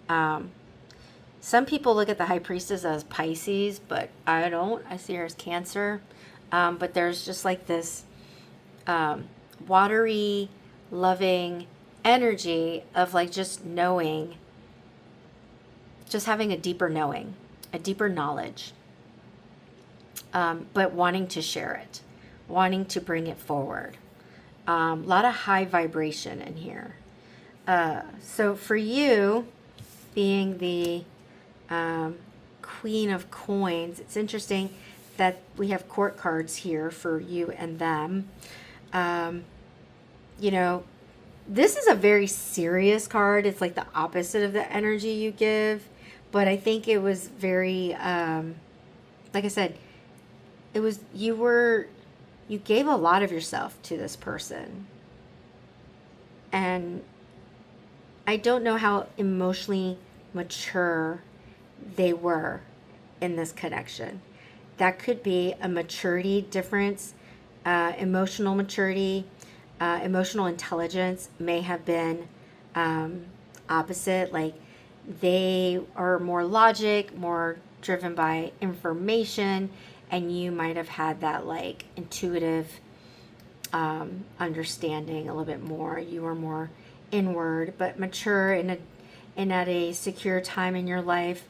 Some people look at the High Priestess as Pisces, but I don't. I see her as Cancer. But there's just like this watery, loving energy of like just knowing, just having a deeper knowing, a deeper knowledge, but wanting to share it, wanting to bring it forward. A lot of high vibration in here. So for you, being the Queen of Coins, it's interesting that we have court cards here for you and them. You know, this is a very serious card. It's like the opposite of the energy you give. But I think it was very, like I said, it was, you gave a lot of yourself to this person. And I don't know how emotionally mature they were in this connection. That could be a maturity difference, emotional maturity, emotional intelligence may have been opposite. Like they are more logic, more driven by information, and you might have had that like intuitive understanding a little bit more. You were more inward, but mature at a secure time in your life,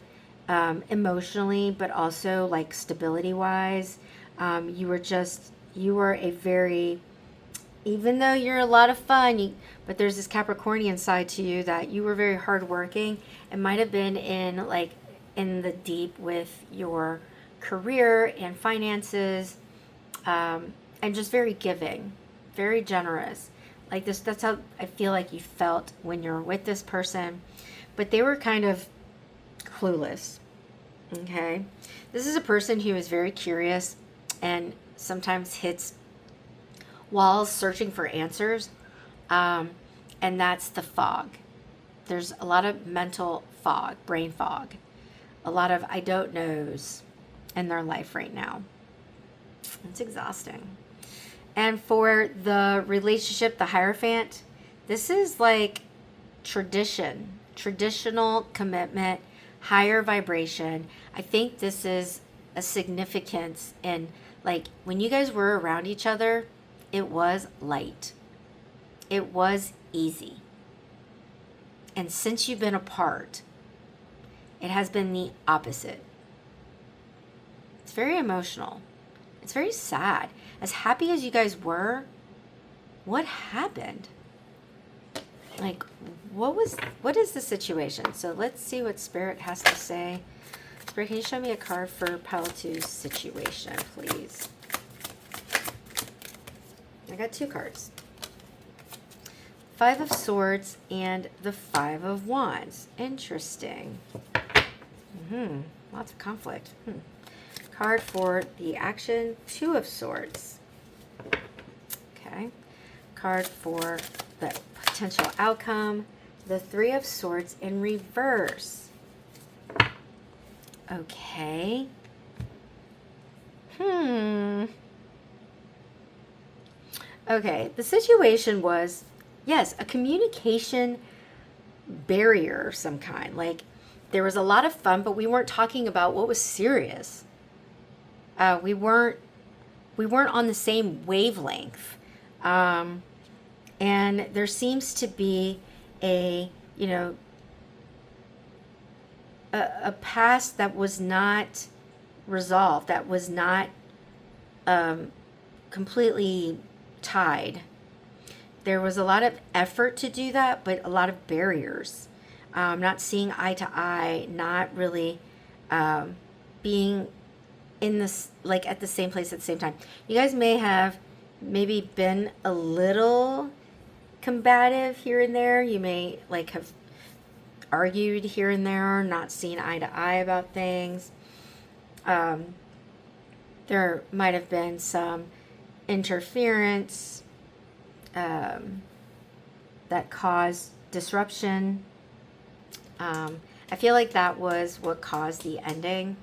emotionally, but also like stability wise. You were a very, even though you're a lot of fun, but there's this Capricornian side to you that you were very hardworking and might have been in the deep with your career and finances, and just very giving, very generous. Like this, that's how I feel like you felt when you're with this person, but they were kind of clueless. Okay. This is a person who is very curious and sometimes hits walls searching for answers. And that's the fog. There's a lot of mental fog, brain fog, a lot of I don't knows in their life right now. It's exhausting. And for the relationship, the Hierophant, this is like traditional commitment, higher vibration. I think this is a significance in like when you guys were around each other, it was light. It was easy. And since you've been apart, it has been the opposite. It's very emotional. It's very sad. As happy as you guys were, what happened? Like, what is the situation? So let's see what Spirit has to say. Spirit, can you show me a card for pile 2's situation, please? I got 2 cards. 5 of Swords and the 5 of Wands. Interesting. Lots of conflict. Card for the action, 2 of Swords. Okay. Card for the potential outcome, the 3 of Swords in reverse. Okay. Okay, the situation was, yes, a communication barrier of some kind. Like, there was a lot of fun, but we weren't talking about what was serious. We weren't on the same wavelength. And there seems to be a past that was not resolved, that was not completely tied. There was a lot of effort to do that, but a lot of barriers. Not seeing eye to eye, not really being in this, like, at the same place at the same time. You guys may have maybe been a little combative here and there. You may like have argued here and there, not seen eye to eye about things. There might have been some interference that caused disruption. I feel like that was what caused the ending.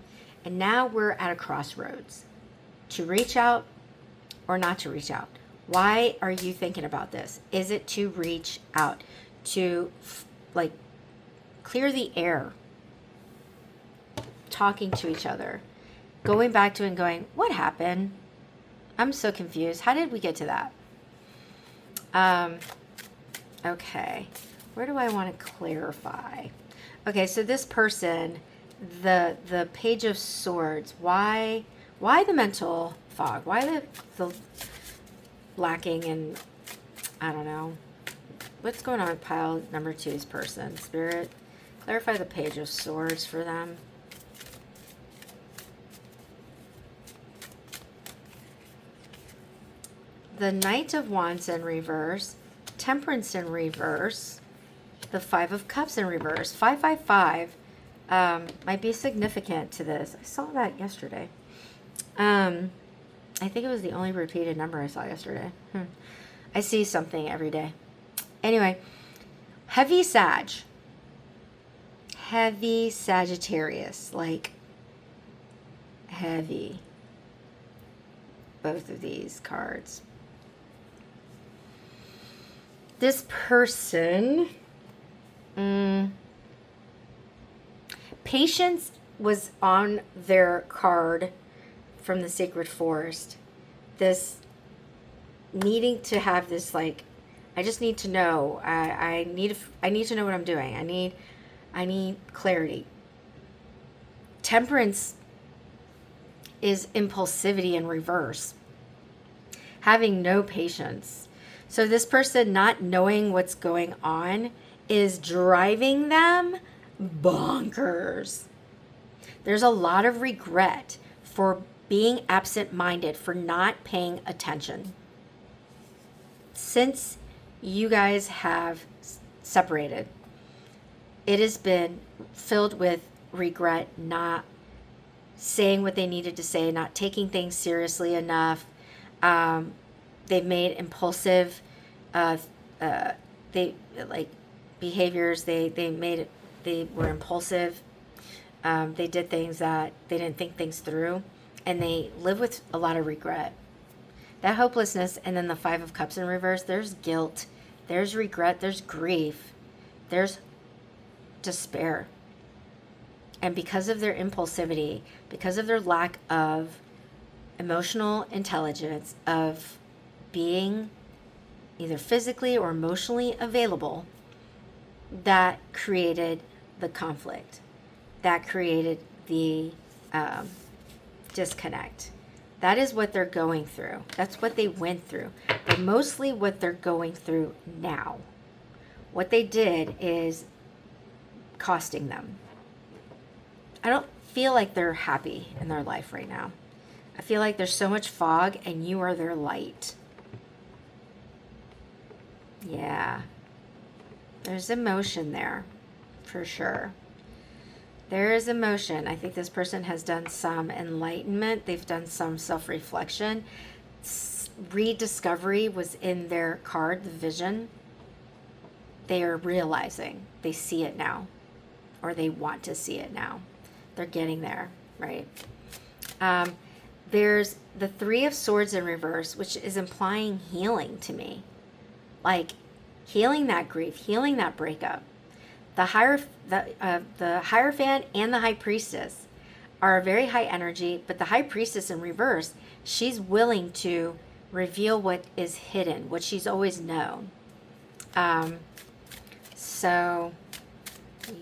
And now we're at a crossroads. To reach out or not to reach out? Why are you thinking about this? Is it to reach out? To, like, clear the air? Talking to each other? Going back to it and going, what happened? I'm so confused. How did we get to that? Okay. Where do I want to clarify? Okay, so this person, the Page of Swords, why the mental fog? Why the lacking in, I don't know. What's going on with pile number 2's person? Spirit, clarify the Page of Swords for them. The Knight of Wands in reverse, Temperance in reverse, the 5 of Cups in reverse. 555 might be significant to this. I saw that yesterday. I think it was the only repeated number I saw yesterday. I see something every day. Anyway, heavy Sag. Heavy Sagittarius. Like, heavy. Both of these cards. This person, patience was on their card from the Sacred Forest. This needing to have this, like, I just need to know. I need to know what I'm doing. I need clarity. Temperance is impulsivity in reverse. Having no patience. So this person not knowing what's going on is driving them bonkers. There's a lot of regret for being absent-minded, for not paying attention. Since you guys have separated, it has been filled with regret, not saying what they needed to say, not taking things seriously enough. They've made impulsive, behaviors. They were impulsive. They did things that they didn't think things through, and they live with a lot of regret. That hopelessness, and then the 5 of Cups in reverse, there's guilt, there's regret, there's grief, there's despair. And because of their impulsivity, because of their lack of emotional intelligence, of being either physically or emotionally available, that created the conflict. That created the disconnect. That is what they're going through. That's what they went through. But mostly what they're going through now. What they did is costing them. I don't feel like they're happy in their life right now. I feel like there's so much fog and you are their light. Yeah. There's emotion there, for sure. There is emotion. I think this person has done some enlightenment. They've done some self-reflection. Rediscovery was in their card, the vision. They are realizing. They see it now. Or they want to see it now. They're getting there, right? There's the Three of Swords in reverse, which is implying healing to me. Like healing that grief, healing that breakup. The Hierophant and the High Priestess are a very high energy, but the High Priestess in reverse, she's willing to reveal what is hidden, what she's always known. So,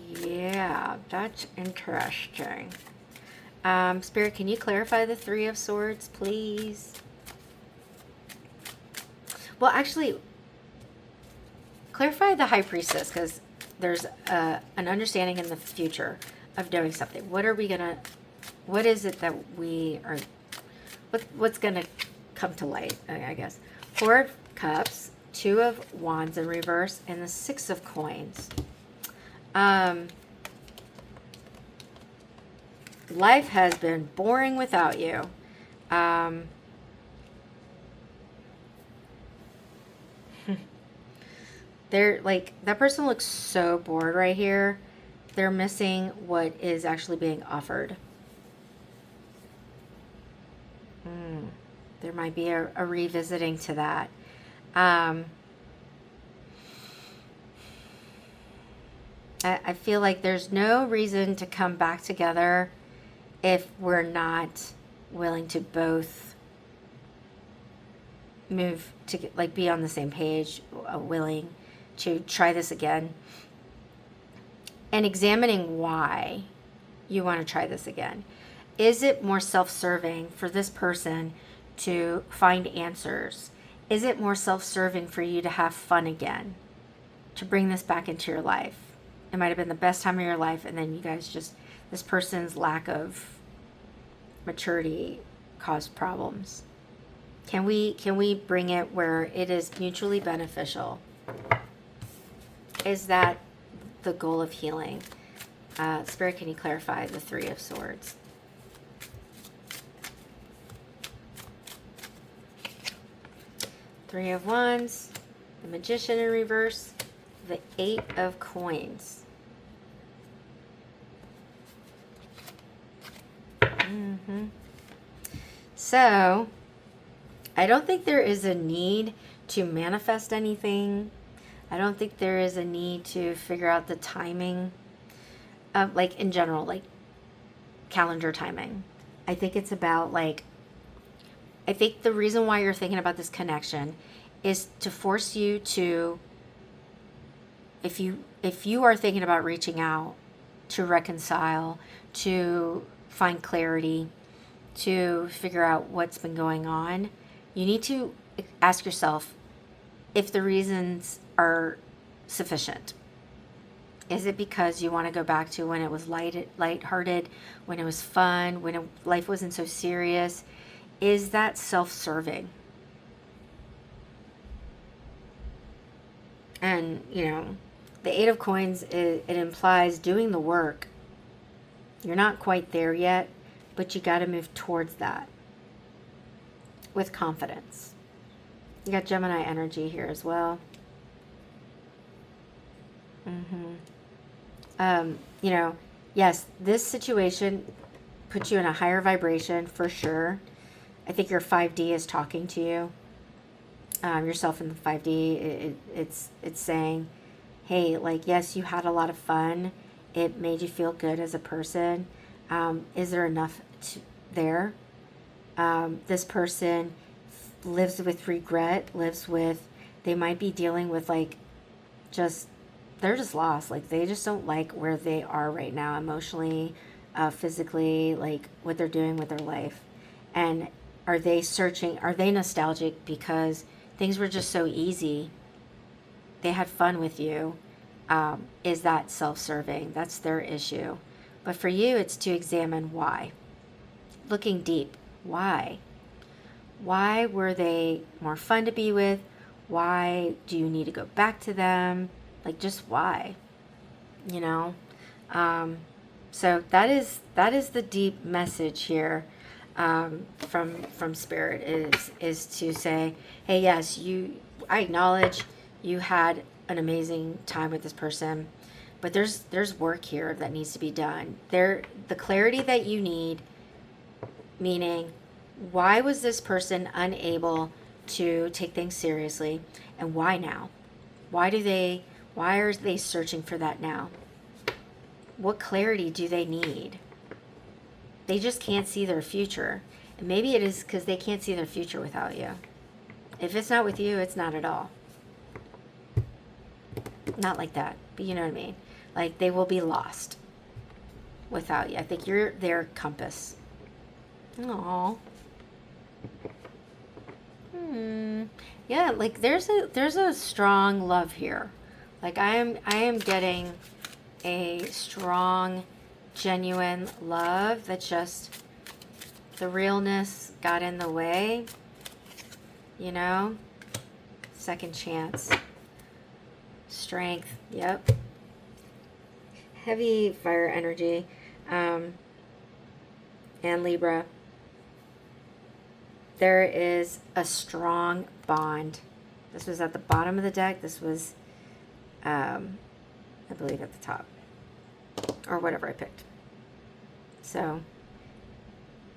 yeah, that's interesting. Spirit, can you clarify the Three of Swords, please? Well, actually, clarify the High Priestess, because there's an understanding in the future of doing something. What is it that we are, what's going to come to light, I guess. Four of Cups, Two of Wands in reverse, and the Six of Coins. Life has been boring without you. They're like, that person looks so bored right here. They're missing what is actually being offered. There might be a revisiting to that. I feel like there's no reason to come back together if we're not willing to both move to, like, be on the same page, willing to try this again, and examining why you want to try this again. Is it more self-serving for this person to find answers? Is it more self-serving for you to have fun again, to bring this back into your life? It might have been the best time of your life, and then you guys just, this person's lack of maturity caused problems. Can we bring it where it is mutually beneficial? Is that the goal of healing? Spirit, can you clarify the Three of Swords? Three of Wands, the Magician in reverse, the Eight of Coins. So, I don't think there is a need to manifest anything. I don't think there is a need to figure out the timing of, like, in general, like calendar timing. I think it's about, like, I think the reason why you're thinking about this connection is to force you to, if you are thinking about reaching out to reconcile, to find clarity, to figure out what's been going on, you need to ask yourself if the reasons are sufficient. Is it because you want to go back to when it was lighthearted, when it was fun, when life wasn't so serious? Is that self-serving? And, you know, the Eight of Coins, it implies doing the work. You're not quite there yet, but you got to move towards that with confidence. You got Gemini energy here as well. You know, yes, this situation puts you in a higher vibration for sure. I think your 5D is talking to you. Yourself in the 5D, it's saying, hey, like, yes, you had a lot of fun. It made you feel good as a person. Is there enough there? This person lives with regret, they might be dealing with, like, they're just lost. Like, they just don't like where they are right now emotionally, physically, like what they're doing with their life. And are they searching, are they nostalgic because things were just so easy? They had fun with you. Is that self-serving? That's their issue. But for you, it's to examine why. Looking deep. Why? Why were they more fun to be with? Why do you need to go back to them? Like, just why? You know? So that is the deep message here from Spirit is to say, hey, yes, I acknowledge you had an amazing time with this person, but there's work here that needs to be done. The clarity that you need, meaning, why was this person unable to take things seriously, and why now? Why are they searching for that now? What clarity do they need? They just can't see their future. And maybe it is because they can't see their future without you. If it's not with you, it's not at all. Not like that, but you know what I mean. Like, they will be lost without you. I think you're their compass. Aww. Yeah, like there's a strong love here. Like I am getting a strong, genuine love that just the realness got in the way. You know? Second chance. Strength. Yep. Heavy fire energy. And Libra. There is a strong bond. This was at the bottom of the deck. This was, I believe, at the top. Or whatever I picked. So,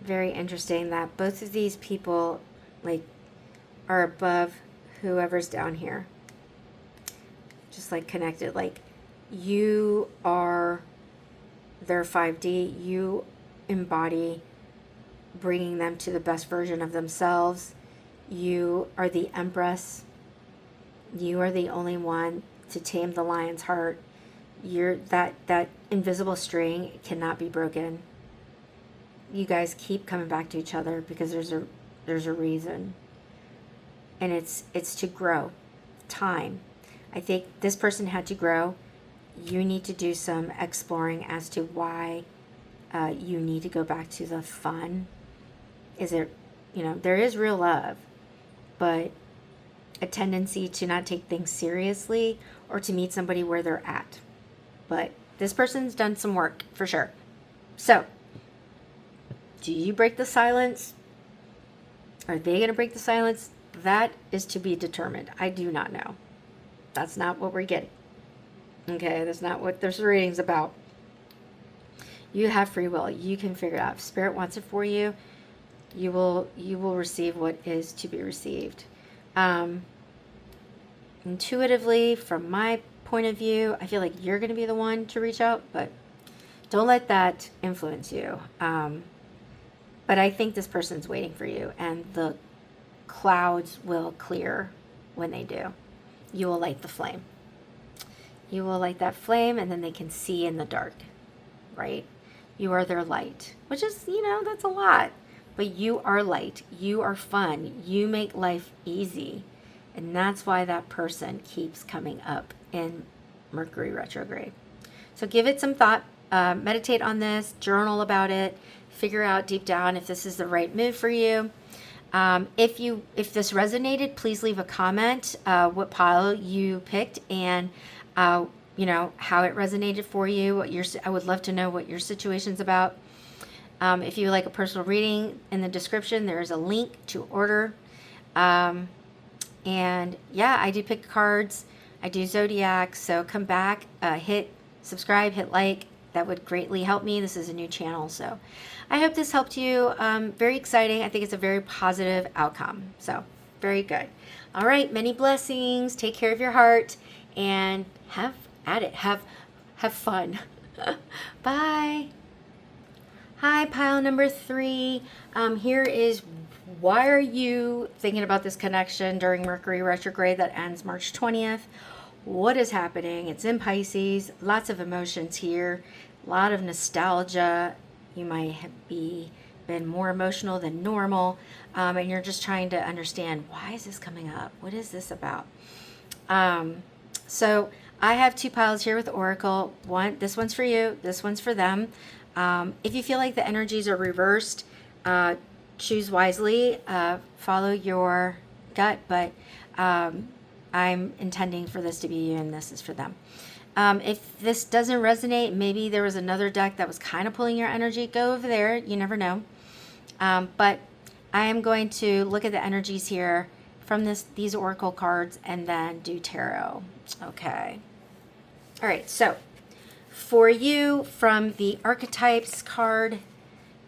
very interesting that both of these people, like, are above whoever's down here. Just, like, connected. Like, you are their 5D. You embody bringing them to the best version of themselves. You are the Empress. You are the only one to tame the lion's heart. You're that invisible string cannot be broken. You guys keep coming back to each other because there's a reason. And it's to grow. Time. I think this person had to grow. You need to do some exploring as to why you need to go back to the fun. Is it, there is real love, but a tendency to not take things seriously or to meet somebody where they're at. But this person's done some work for sure. So, do you break the silence? Are they going to break the silence? That is to be determined. I do not know. That's not what we're getting. Okay, that's not what this reading's about. You have free will. You can figure it out. If Spirit wants it for you, you will receive what is to be received. Intuitively, from my point of view, I feel like you're going to be the one to reach out, but don't let that influence you. But I think this person's waiting for you, and the clouds will clear when they do. You will light the flame. You will light that flame, and then they can see in the dark, right? You are their light, which is, that's a lot. But you are light. You are fun. You make life easy. And that's why that person keeps coming up in Mercury Retrograde. So give it some thought. Meditate on this. Journal about it. Figure out deep down if this is the right move for you. If this resonated, please leave a comment what pile you picked and how it resonated for you. I would love to know what your situation's about. If you would like a personal reading, in the description there is a link to order. And yeah, I do pick cards. I do zodiac. So come back, hit subscribe, hit like. That would greatly help me. This is a new channel, so I hope this helped you. Very exciting. I think it's a very positive outcome. So very good. All right, many blessings. Take care of your heart and have at it. Have fun. Bye. Hi, pile number 3. Here is, why are you thinking about this connection during Mercury retrograde that ends March 20th? What is happening? It's in Pisces. Lots of emotions here. A lot of nostalgia. You might have been more emotional than normal, and you're just trying to understand, why is this coming up? What is this about? So I have 2 piles here with Oracle. This one's for you, this one's for them. If you feel like the energies are reversed, choose wisely, follow your gut, but I'm intending for this to be you and this is for them. If this doesn't resonate, maybe there was another deck that was kind of pulling your energy, go over there. You never know. But I am going to look at the energies here from these Oracle cards and then do tarot. Okay. All right. So for you, from the Archetypes card,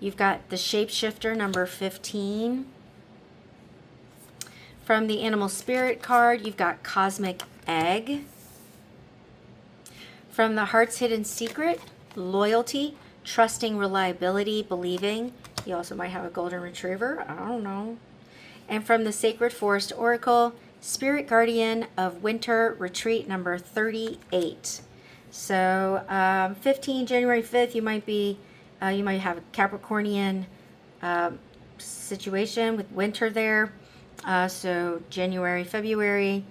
you've got the Shapeshifter, number 15. From the Animal Spirit card, you've got Cosmic Egg. From the Heart's Hidden Secret, Loyalty, Trusting, Reliability, Believing. You also might have a Golden Retriever. I don't know. And from the Sacred Forest Oracle, Spirit Guardian of Winter, Retreat, number 38. So 15, January 5th, you might have a Capricornian situation with winter there. So January, February,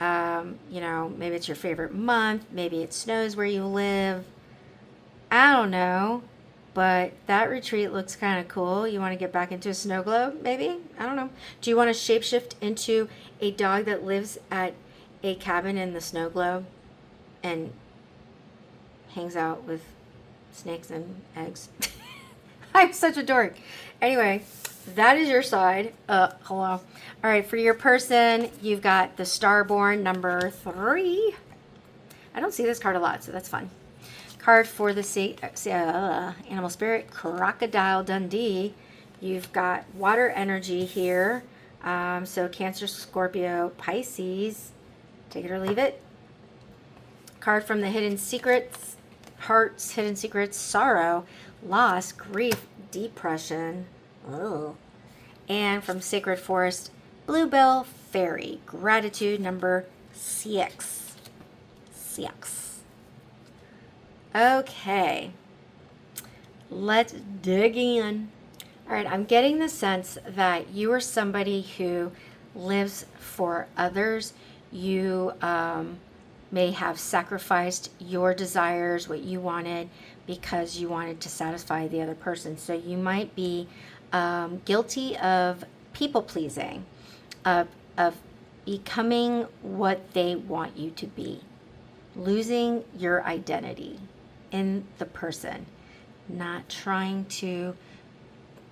maybe it's your favorite month. Maybe it snows where you live. I don't know. But that retreat looks kind of cool. You want to get back into a snow globe, maybe? I don't know. Do you want to shapeshift into a dog that lives at a cabin in the snow globe and hangs out with snakes and eggs? I'm such a dork. Anyway, that is your side. Hello. All right, for your person, you've got the Starborn, number 3. I don't see this card a lot, so that's fun. Card for the Animal Spirit, Crocodile Dundee. You've got water energy here. So Cancer, Scorpio, Pisces. Take it or leave it. Card from the Hidden Secrets, Hearts, Hidden Secrets, Sorrow, Loss, Grief, Depression. Oh. And from Sacred Forest, Bluebell Fairy, Gratitude, number 6. 6. Okay, let's dig in. All right, I'm getting the sense that you are somebody who lives for others. You may have sacrificed your desires, what you wanted, because you wanted to satisfy the other person. So you might be guilty of people pleasing, of becoming what they want you to be, losing your identity in the person. Not trying to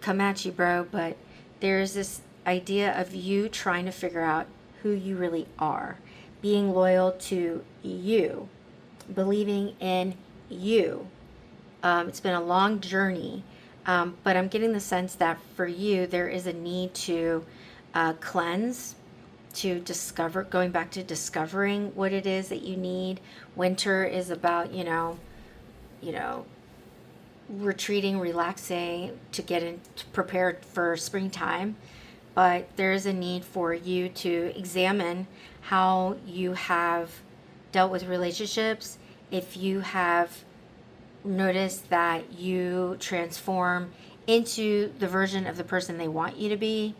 come at you, bro, but there's this idea of you trying to figure out who you really are, being loyal to you, believing in you. It's been a long journey, but I'm getting the sense that for you there is a need to cleanse, to discover, going back to discovering what it is that you need. Winter is about, retreating, relaxing, to get prepared for springtime. But there is a need for you to examine how you have dealt with relationships. If you have noticed that you transform into the version of the person they want you to be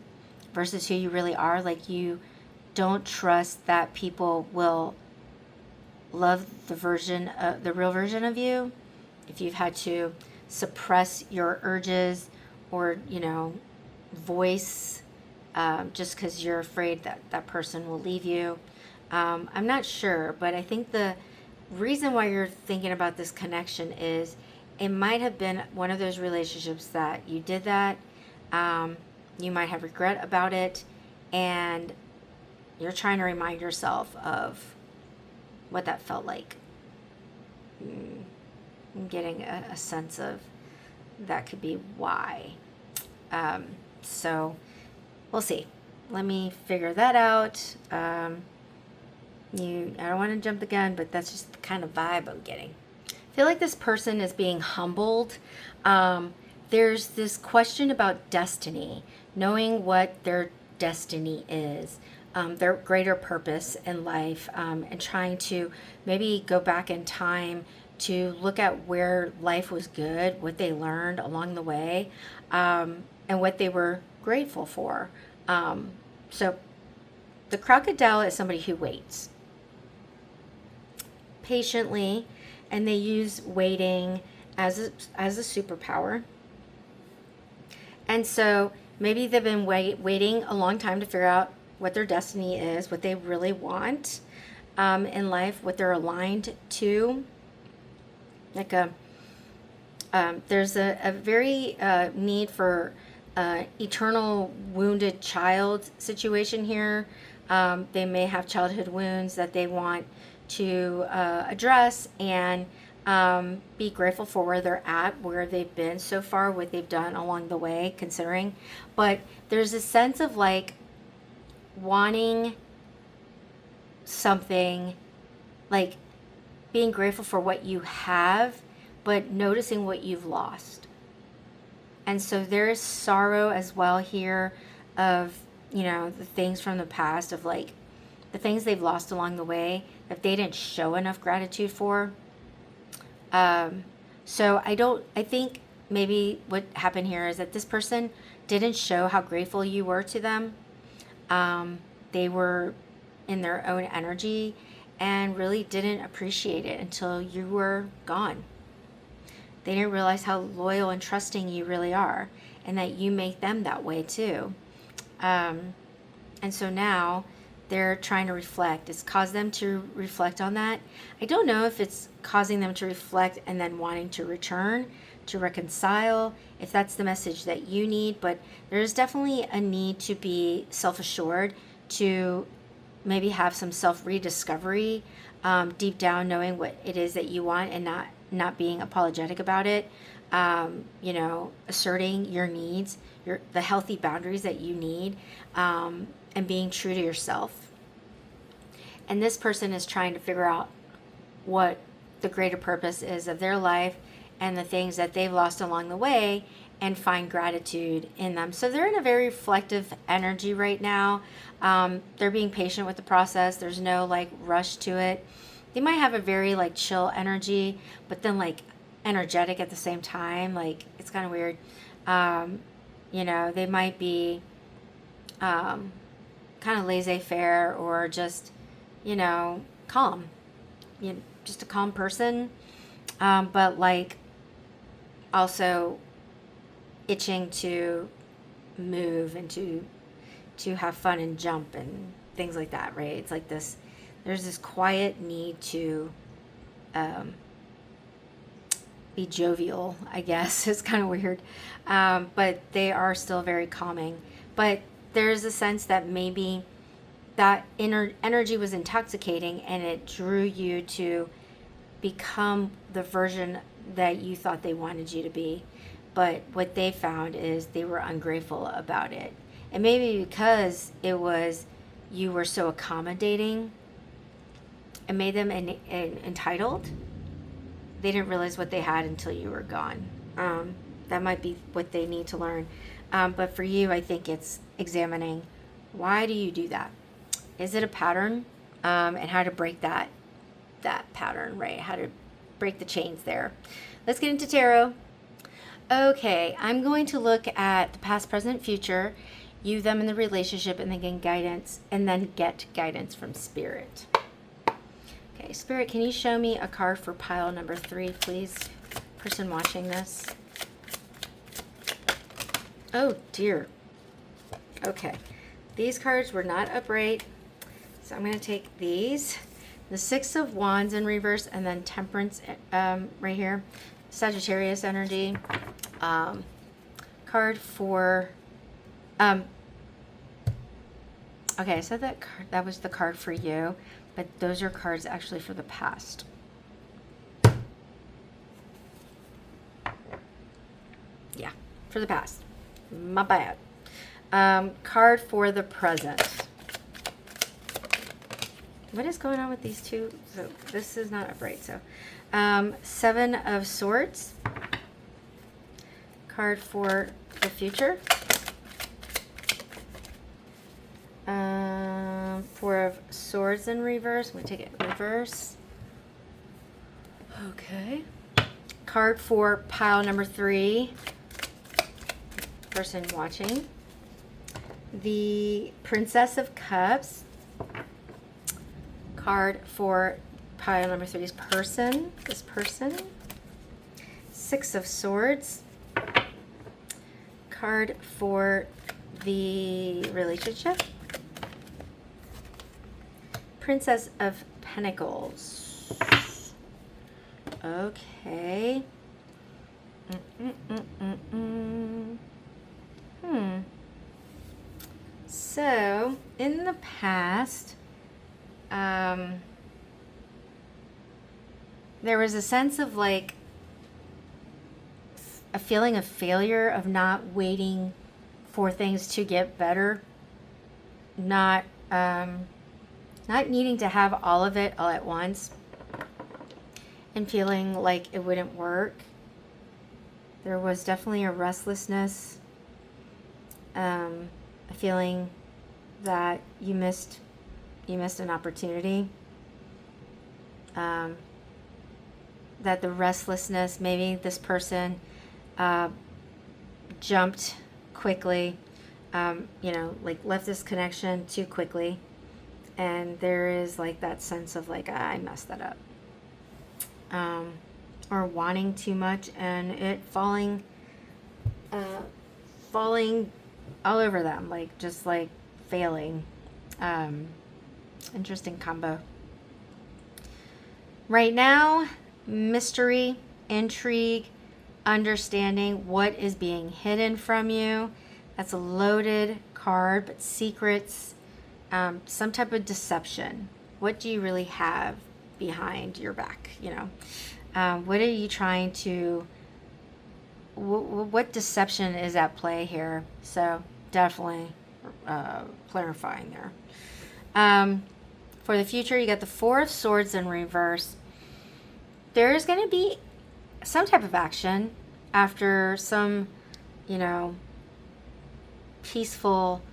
versus who you really are, like you don't trust that people will love the real version of you. If you've had to suppress your urges or, voice just because you're afraid that that person will leave you. I'm not sure, but I think the reason why you're thinking about this connection is it might have been one of those relationships that you did that. You might have regret about it, and you're trying to remind yourself of what that felt like. I'm getting a sense of that could be why. So we'll see. Let me figure that out. I don't want to jump the gun, but that's just the kind of vibe I'm getting. I feel like this person is being humbled. There's this question about destiny, knowing what their destiny is, their greater purpose in life, and trying to maybe go back in time to look at where life was good, what they learned along the way, and what they were grateful for. So the crocodile is somebody who waits patiently, and they use waiting as a superpower. And so maybe they've been waiting a long time to figure out what their destiny is, what they really want in life, what they're aligned to. Like there's a very need for eternal wounded child situation here. They may have childhood wounds that they want to address and be grateful for where they're at, where they've been so far, what they've done along the way, considering. But there's a sense of like wanting something, like being grateful for what you have, but noticing what you've lost. And so there is sorrow as well here of, you know, the things from the past, of like the things they've lost along the way that they didn't show enough gratitude for. So I think maybe what happened here is that this person didn't show how grateful you were to them. They were in their own energy and really didn't appreciate it until you were gone. They didn't realize how loyal and trusting you really are, and that you make them that way too. And so now they're trying to reflect. It's caused them to reflect on that. I don't know if it's causing them to reflect and then wanting to return, to reconcile, if that's the message that you need. But there's definitely a need to be self-assured, to maybe have some self-rediscovery, deep down knowing what it is that you want and not being apologetic about it. You know, asserting your needs, the healthy boundaries that you need, and being true to yourself. And this person is trying to figure out what the greater purpose is of their life and the things that they've lost along the way, and find gratitude in them. So they're in a very reflective energy right now. They're being patient with the process. There's no like rush to it. They might have a very like chill energy, but then like energetic at the same time. Like it's kind of weird. You know, they might be kind of laissez-faire, or just, you know, calm. You know, just a calm person, but like also itching to move and to have fun and jump and things like that, right? It's like this, there's this quiet need to be jovial, I guess. It's kind of weird, but they are still very calming. But there's a sense that maybe that inner energy was intoxicating, and it drew you to become the version that you thought they wanted you to be. But what they found is they were ungrateful about it. And maybe because it was, you were so accommodating, it made them entitled. They didn't realize what they had until you were gone. That might be what they need to learn. But for you, I think it's examining, why do you do that? Is it a pattern? And how to break that pattern, right? How to break the chains there. Let's get into tarot. Okay, I'm going to look at the past, present, future, you, them in the relationship, and then get guidance from Spirit. Okay, Spirit, can you show me a card for pile number 3, please? Person watching this. Oh dear. Okay, these cards were not upright, so I'm going to take these. The 6 of Wands in reverse, and then Temperance right here. Sagittarius energy. Card for... okay, I said that was the card for you, but those are cards actually for the past. Yeah, for the past. My bad. Card for the present. What is going on with these two? So this is not upright. So 7 of Swords. Card for the future. 4 of Swords in reverse. I'm going to take it in reverse. Okay. Card for pile number 3. Person watching. The Princess of Cups. Card for pile number 3's person. This person. 6 of Swords. Card for the relationship. Princess of Pentacles. Okay. So, in the past, there was a sense of like a feeling of failure, of not waiting for things to get better, not needing to have all of it all at once, and feeling like it wouldn't work. There was definitely a restlessness, a feeling that you missed an opportunity, that the restlessness, maybe this person jumped quickly, like left this connection too quickly, and there is like that sense of like, I messed that up, or wanting too much and it falling all over them, like just like failing. Interesting combo. Right now, mystery, intrigue, understanding what is being hidden from you. That's a loaded card, but secrets, some type of deception. What do you really have behind your back? What are you trying to, what deception is at play here? So definitely clarifying there. For the future, you got the 4 of Swords in reverse. There is going to be some type of action after some, peaceful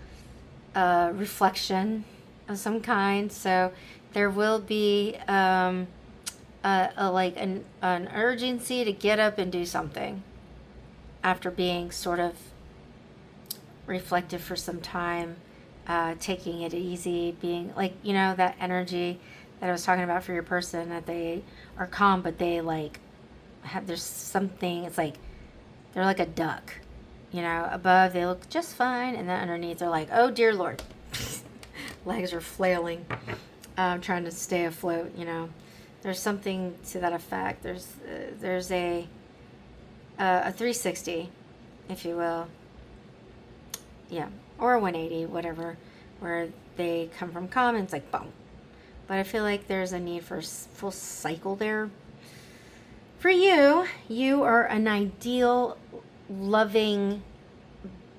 reflection of some kind. So there will be like an urgency to get up and do something after being sort of reflective for some time, taking it easy, being like, that energy that I was talking about for your person, that they are calm, but they like there's something, it's like they're like a duck, above they look just fine, and then underneath they're like, oh dear Lord, legs are flailing, trying to stay afloat. There's something to that effect. There's a 360, if you will, or a 180, whatever, where they come from calm and it's like boom. But I feel like there's a need for full cycle there. For you, you are an ideal, loving,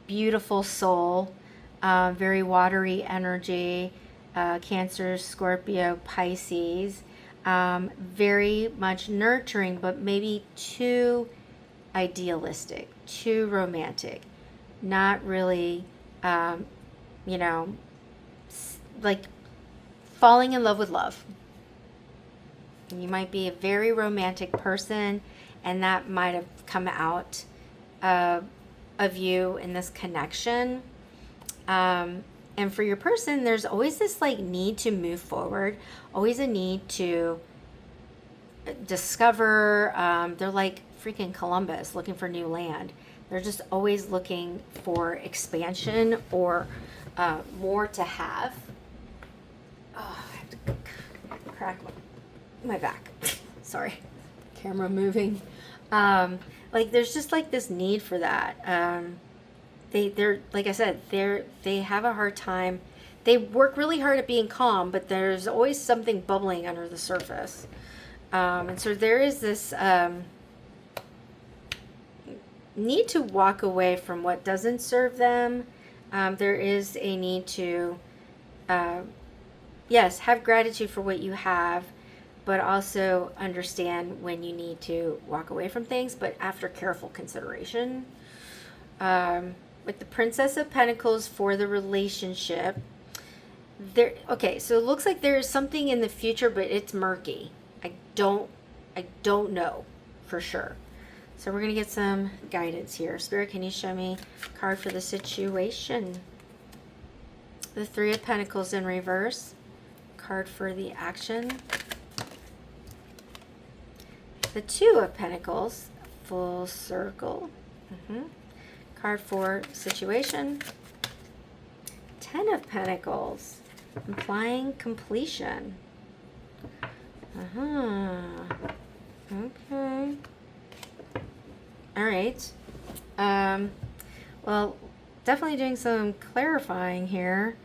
beautiful soul, very watery energy, Cancer, Scorpio, Pisces, very much nurturing, but maybe too idealistic, too romantic, not really, like falling in love with love. You might be a very romantic person, and that might have come out of you in this connection. And for your person, there's always this like need to move forward, always a need to discover. They're like freaking Columbus looking for new land. They're just always looking for expansion or more to have. Oh, I have to crack my back. Sorry, camera moving. Like there's just like this need for that. They're like I said, they have a hard time. They work really hard at being calm, but there's always something bubbling under the surface. And so there is this need to walk away from what doesn't serve them. There is a need to, yes, have gratitude for what you have, but also understand when you need to walk away from things, but after careful consideration. With the Princess of Pentacles for the relationship, okay, so it looks like there is something in the future, but it's murky. I don't I don't know for sure. So we're going to get some guidance here. Spirit, can you show me a card for the situation? The Three of Pentacles in reverse. Card for the action. The Two of Pentacles, full circle. Card for situation. Ten of Pentacles, implying completion. Okay. All right. Well, definitely doing some clarifying here.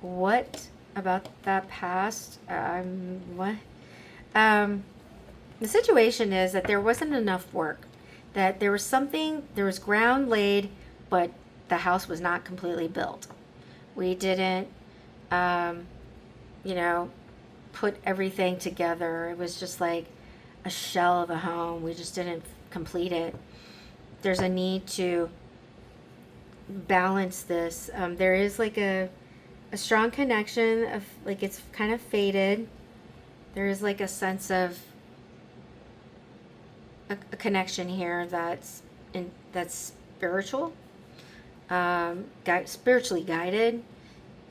What about that past? What? The situation is that there wasn't enough work. That there was something, there was ground laid, but the house was not completely built. We didn't, put everything together. It was just like a shell of a home. We just didn't complete it. There's a need to balance this. There is like a strong connection of like it's kind of faded. There is like a sense of a connection here that's spiritual, spiritually guided,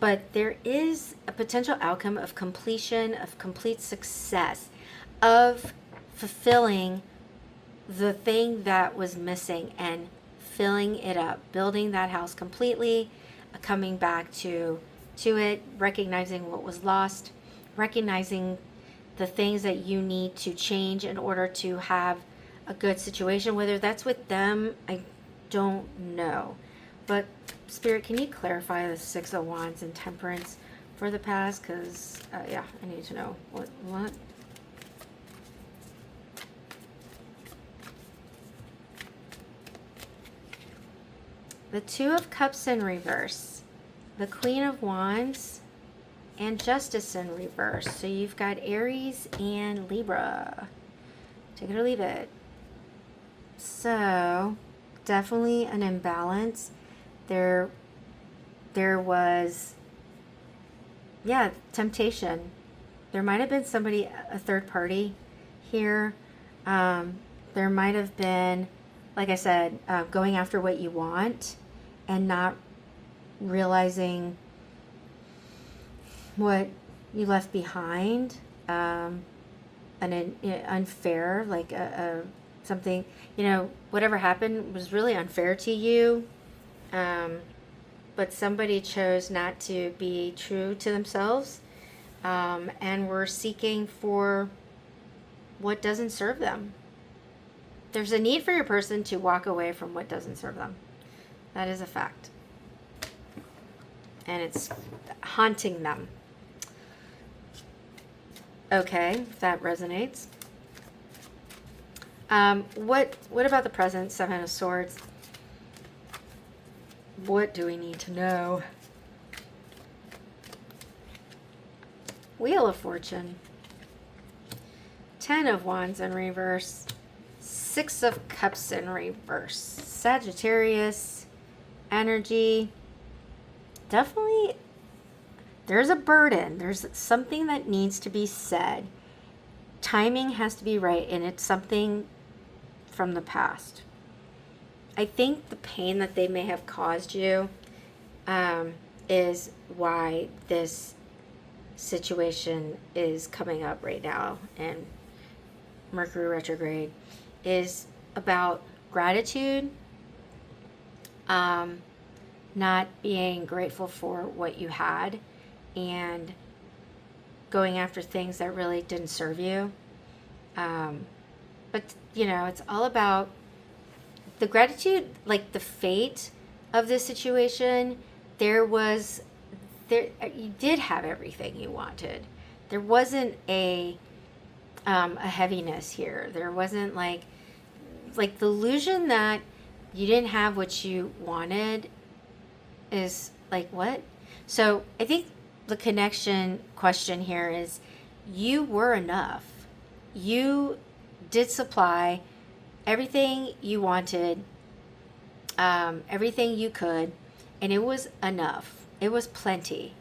but there is a potential outcome of completion, of complete success, of fulfilling the thing that was missing and filling it up, building that house completely, coming back to it, recognizing what was lost, recognizing the things that you need to change in order to have a good situation. Whether that's with them, I don't know. But Spirit, can you clarify the Six of Wands and Temperance for the past? Because, I need to know. What? The Two of Cups in reverse. The Queen of Wands and Justice in reverse. So you've got Aries and Libra. Take it or leave it. So, definitely an imbalance. There was, temptation. There might have been somebody, a third party here. There might have been, like I said, going after what you want and not realizing what you left behind. An unfair, like something, whatever happened was really unfair to you. But somebody chose not to be true to themselves, and were seeking for what doesn't serve them. There's a need for your person to walk away from what doesn't serve them. That is a fact. And it's haunting them. Okay, if that resonates. What about the present? Seven of Swords. What do we need to know? Wheel of Fortune. Ten of Wands in reverse. Six of Cups in reverse. Sagittarius energy. Definitely, there's a burden. There's something that needs to be said. Timing has to be right, and it's something from the past. I think the pain that they may have caused you is why this situation is coming up right now, and Mercury Retrograde is about gratitude, not being grateful for what you had, and going after things that really didn't serve you. But, it's all about the gratitude, like the fate of this situation. You did have everything you wanted. There wasn't a heaviness here. There wasn't like the illusion that you didn't have what you wanted is like, what? So I think the connection question here is, you were enough. You did supply everything you wanted, everything you could, and it was enough. It was plenty.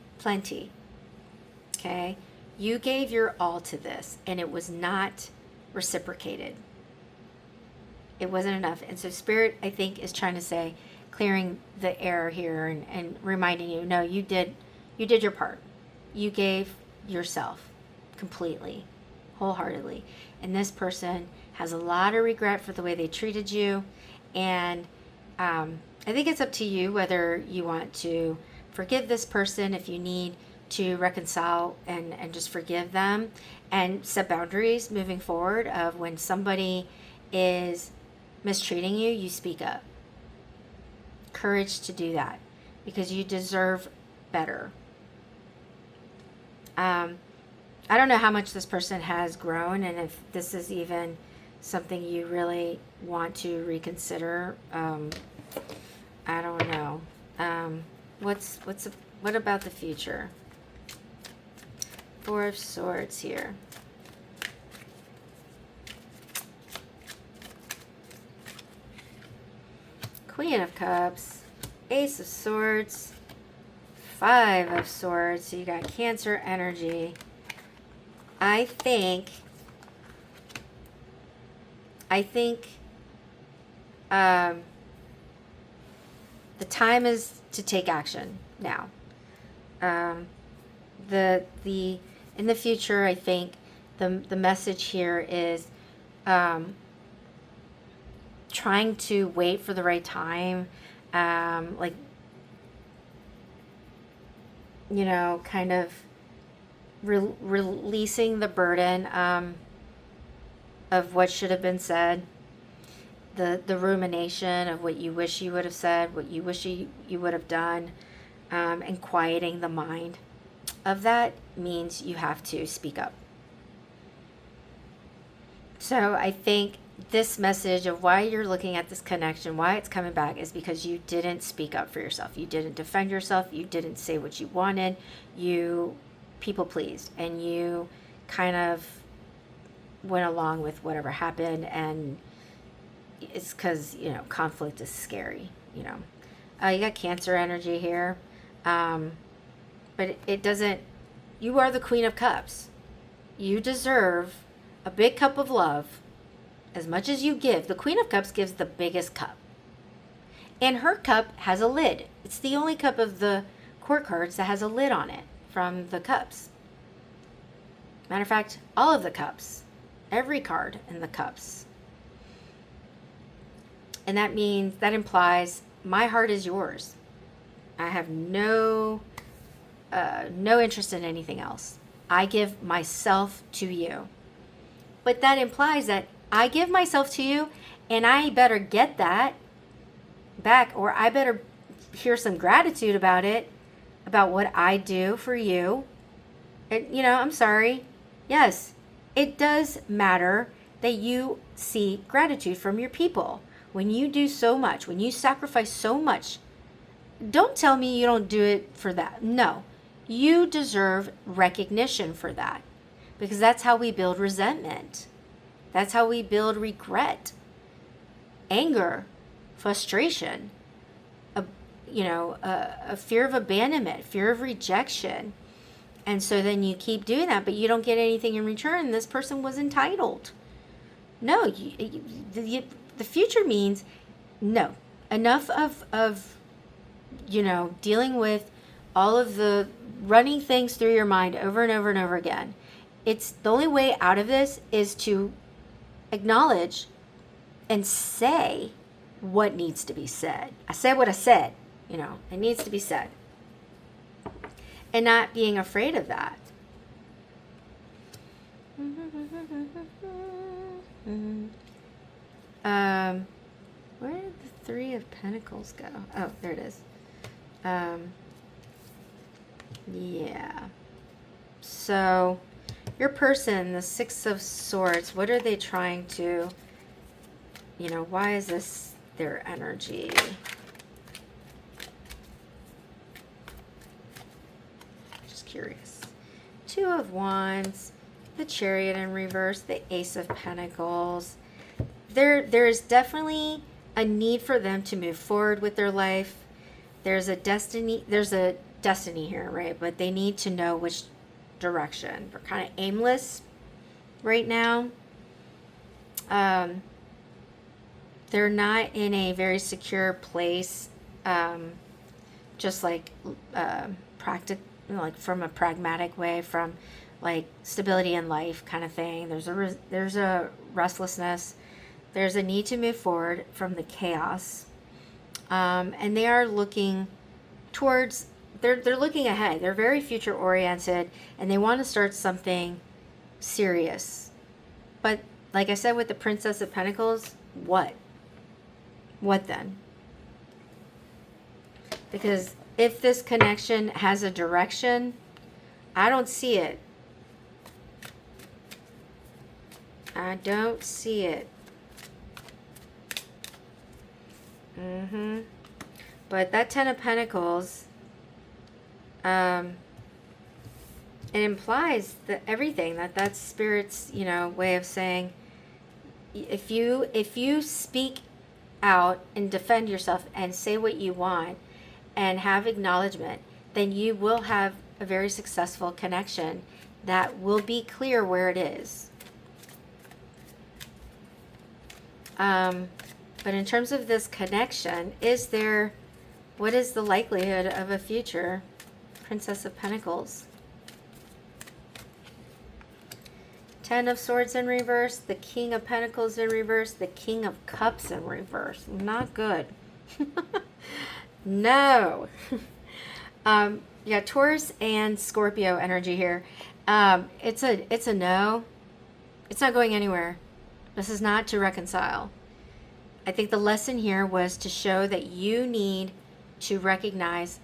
Okay? You gave your all to this, and it was not reciprocated. It wasn't enough. And so Spirit, I think, is trying to say, clearing the air here and reminding you, no, you did your part. You gave yourself completely, wholeheartedly. And this person has a lot of regret for the way they treated you. And I think it's up to you whether you want to forgive this person, if you need to reconcile and just forgive them and set boundaries moving forward of when somebody is mistreating you, you speak up. Courage to do that because you deserve better. I don't know how much this person has grown and if this is even something you really want to reconsider. I don't know. What about the future? Four of Swords here. Queen of Cups, Ace of Swords, Five of Swords. So you got Cancer energy. I think the time is to take action now. In the future, I think the message here is trying to wait for the right time, like, you know, kind of releasing the burden of what should have been said, the rumination of what you wish you would have said, what you wish you would have done, and quieting the mind of that means you have to speak up. So I think this message of why you're looking at this connection, why it's coming back, is because you didn't speak up for yourself. You didn't defend yourself. You didn't say what you wanted. You people pleased, and you kind of went along with whatever happened. And it's because, you know, conflict is scary, you know. You got Cancer energy here. But it doesn't, you are the Queen of Cups. You deserve a big cup of love. As much as you give, the Queen of Cups gives the biggest cup. And her cup has a lid. It's the only cup of the court cards that has a lid on it from the cups. Matter of fact, all of the cups. Every card in the cups. And that means, that implies my heart is yours. I have no interest in anything else. I give myself to you. But that implies that I give myself to you, and I better get that back, or I better hear some gratitude about it, about what I do for you. And, you know, I'm sorry. Yes, it does matter that you see gratitude from your people. When you do so much, when you sacrifice so much, don't tell me you don't do it for that. No, you deserve recognition for that, because that's how we build resentment. That's how we build regret, anger, frustration, a fear of abandonment, fear of rejection. And so then you keep doing that, but you don't get anything in return. This person was entitled. No, the future means no. Enough of dealing with all of the running things through your mind over and over and over again. It's the only way out of this is to acknowledge and say what needs to be said. I said what I said, it needs to be said. And not being afraid of that. Where did the Three of Pentacles go? Oh, there it is. Yeah. So, your person, the Six of Swords, what are they trying to, why is this their energy? Just curious. Two of Wands, the Chariot in reverse, the Ace of Pentacles. There's definitely a need for them to move forward with their life. There's a destiny here, right? But they need to know which direction. They're kind of aimless right now. They're not in a very secure place, just like like from a pragmatic way, from like stability in life kind of thing. There's a restlessness. There's a need to move forward from the chaos, and they are looking towards. They're looking ahead. They're very future oriented, and they want to start something serious. But like I said with the Princess of Pentacles, what? What then? Because if this connection has a direction, I don't see it. I don't see it. But that Ten of Pentacles, it implies that everything, that's Spirit's, way of saying, if you speak out and defend yourself and say what you want and have acknowledgement, then you will have a very successful connection that will be clear where it is. But in terms of this connection, what is the likelihood of a future? Princess of Pentacles. Ten of Swords in reverse, the King of Pentacles in reverse, the King of Cups in reverse. Not good. No. Yeah, Taurus and Scorpio energy here. It's a no. It's not going anywhere. This is not to reconcile. I think the lesson here was to show that you need to recognize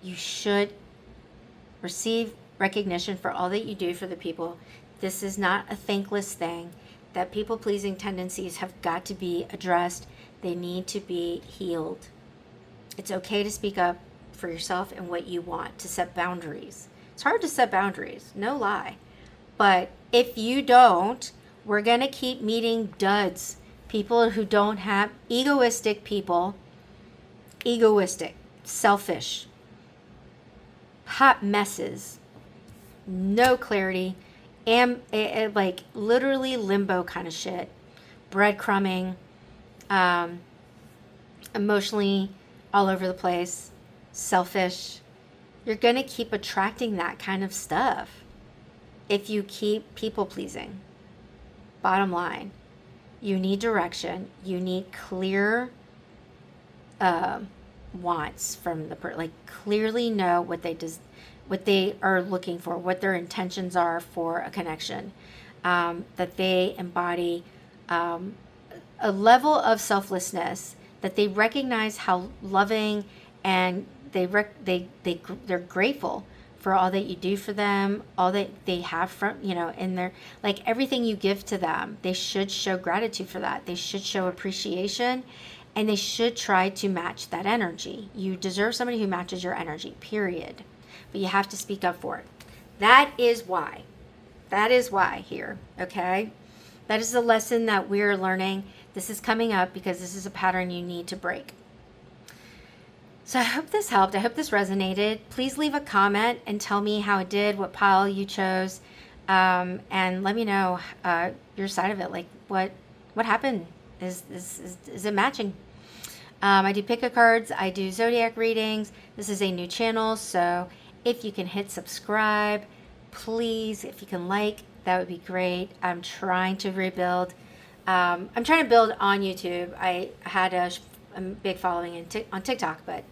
you should receive recognition for all that you do for the people. This is not a thankless thing. That people-pleasing tendencies have got to be addressed. They need to be healed. It's okay to speak up for yourself and what you want, to set boundaries. It's hard to set boundaries, no lie. But if you don't, we're going to keep meeting duds. People who don't have, egoistic people, selfish, hot messes, no clarity, and like literally limbo kind of shit, breadcrumbing, emotionally all over the place, selfish. You're going to keep attracting that kind of stuff if you keep people pleasing. Bottom line, you need direction. You need clear wants from the person. Like clearly know what they are looking for, what their intentions are for a connection. That they embody a level of selflessness, that they recognize how loving, and they're grateful for all that you do for them, all that they have from, in their, like everything you give to them. They should show gratitude for that. They should show appreciation, and they should try to match that energy. You deserve somebody who matches your energy, period. But you have to speak up for it. That is why. That is why here, okay? That is the lesson that we're learning. This is coming up because this is a pattern you need to break. So I hope this helped. I hope this resonated. Please leave a comment and tell me how it did, what pile you chose, and let me know your side of it. Like what happened? Is it matching? I do pick-a cards. I do zodiac readings. This is a new channel, so if you can hit subscribe, please, if you can like, that would be great. I'm trying to rebuild. I'm trying to build on YouTube. I had a big following on TikTok, but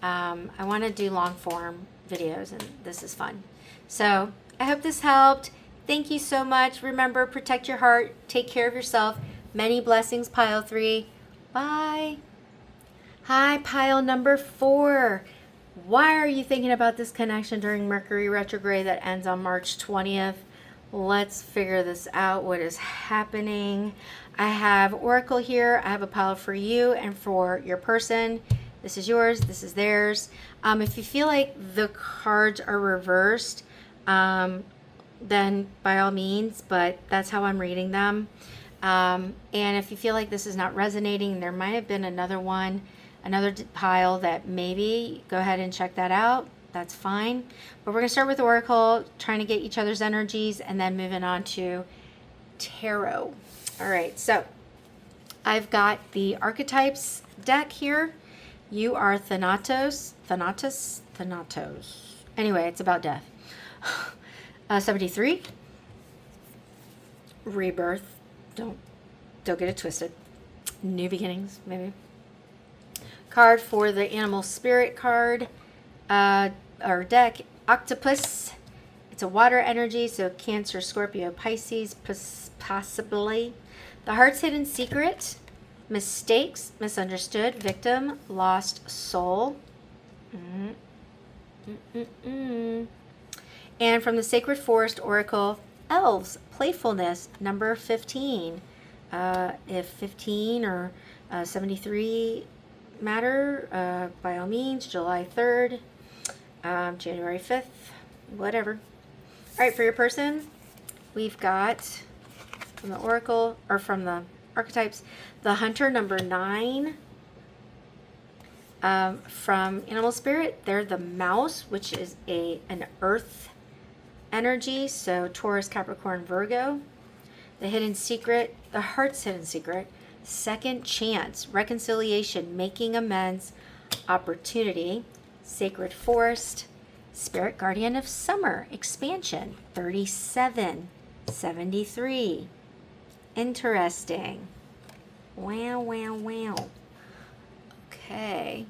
I want to do long form videos, and this is fun. So I hope this helped. Thank you so much. Remember, protect your heart. Take care of yourself. Many blessings, pile 3. Bye. Hi, pile number 4. Why are you thinking about this connection during Mercury retrograde that ends on March 20th? Let's figure this out. What is happening? I have Oracle here. I have a pile for you and for your person. This is yours. This is theirs. If you feel like the cards are reversed, then by all means, but that's how I'm reading them. And if you feel like this is not resonating, there might have been another one, another pile that maybe, go ahead and check that out. That's fine. But we're going to start with Oracle, trying to get each other's energies, and then moving on to Tarot. All right, so I've got the archetypes deck here. You are Thanatos. Anyway, it's about death. 73. Rebirth. Don't get it twisted. New beginnings, maybe. Card for the animal spirit card, or deck, Octopus. It's a water energy, so Cancer, Scorpio, Pisces, possibly. The Heart's Hidden Secret, Mistakes, Misunderstood, Victim, Lost Soul. And from the Sacred Forest Oracle, Elves, Playfulness, number 15. If 15 or 73 matter, by all means, July 3rd, January 5th, whatever. All right, for your person, we've got from the Oracle, or from the archetypes, the Hunter, number 9. From Animal Spirit, they're the Mouse, which is an earth energy, so Taurus, Capricorn, Virgo. The Hidden Secret, the Heart's Hidden Secret, Second Chance, Reconciliation, Making Amends, Opportunity, Sacred Forest, Spirit Guardian of Summer, Expansion, 37, 73. Interesting. Wow, wow, wow. Okay.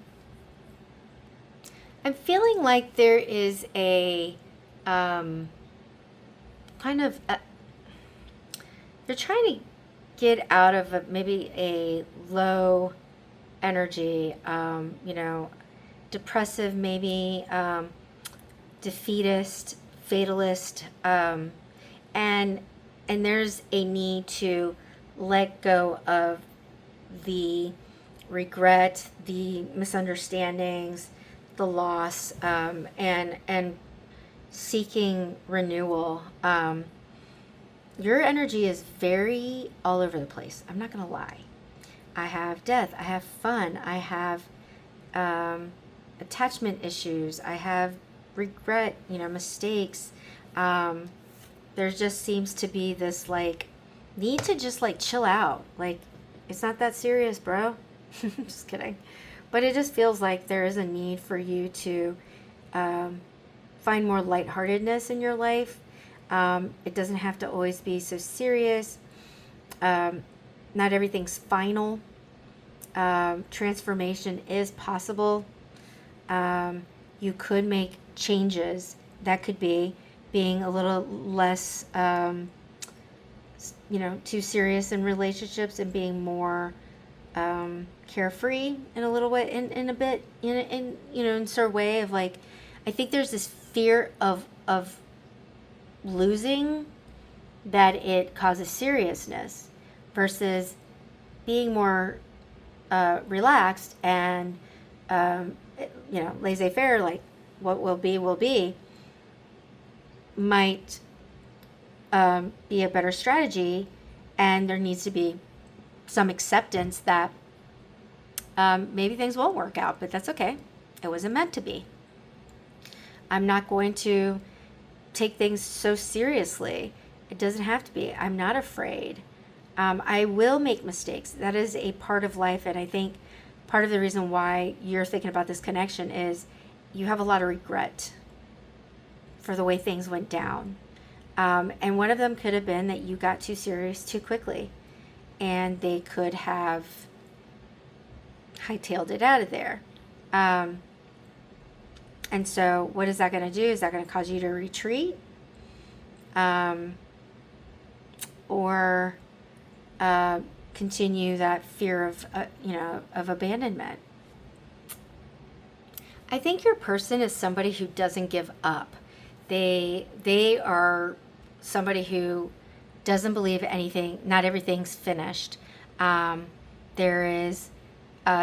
I'm feeling like there is a kind of they're trying to get out of maybe a low energy, depressive, maybe defeatist, fatalist, and there's a need to let go of the regret, the misunderstandings, the loss, and seeking renewal. Your energy is very all over the place. I'm not going to lie. I have death. I have fun. I have attachment issues. I have regret, mistakes. There just seems to be this need to just chill out. It's not that serious, bro. Just kidding. But it just feels like there is a need for you to find more lightheartedness in your life. It doesn't have to always be so serious. Not everything's final. Transformation is possible. You could make changes. That could be being a little less, too serious in relationships and being more carefree in a little way, in a bit, in sort of way of I think there's this fear of losing that it causes seriousness versus being more relaxed and laissez-faire, what will be might be a better strategy, and there needs to be some acceptance that maybe things won't work out, but that's okay. It wasn't meant to be. I'm not going to take things so seriously. It doesn't have to be. I'm not afraid. I will make mistakes. That is a part of life, and I think part of the reason why you're thinking about this connection is you have a lot of regret for the way things went down. And one of them could have been that you got too serious too quickly, and they could have hightailed it out of there. And so what is that going to do? Is that going to cause you to retreat? Or continue that fear of, of abandonment? I think your person is somebody who doesn't give up. They are somebody who doesn't believe anything, not everything's finished. There is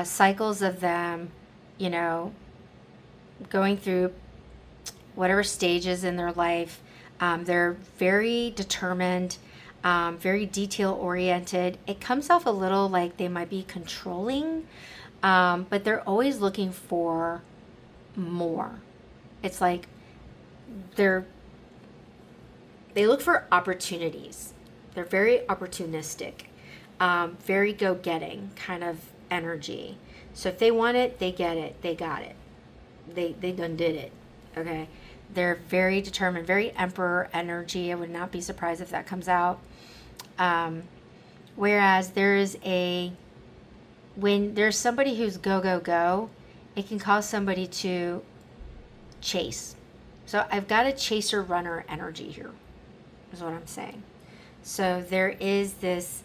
cycles of them, going through whatever stages in their life. They're very determined, very detail oriented. It comes off a little like they might be controlling, but they're always looking for more. It's like they look for opportunities. They're very opportunistic. Very go-getting kind of energy. So if they want it, they get it. They got it. They done did it. Okay. They're very determined, very emperor energy. I would not be surprised if that comes out. Whereas when there's somebody who's go, go, go, it can cause somebody to chase. So I've got a chaser runner energy here, is what I'm saying. So there is this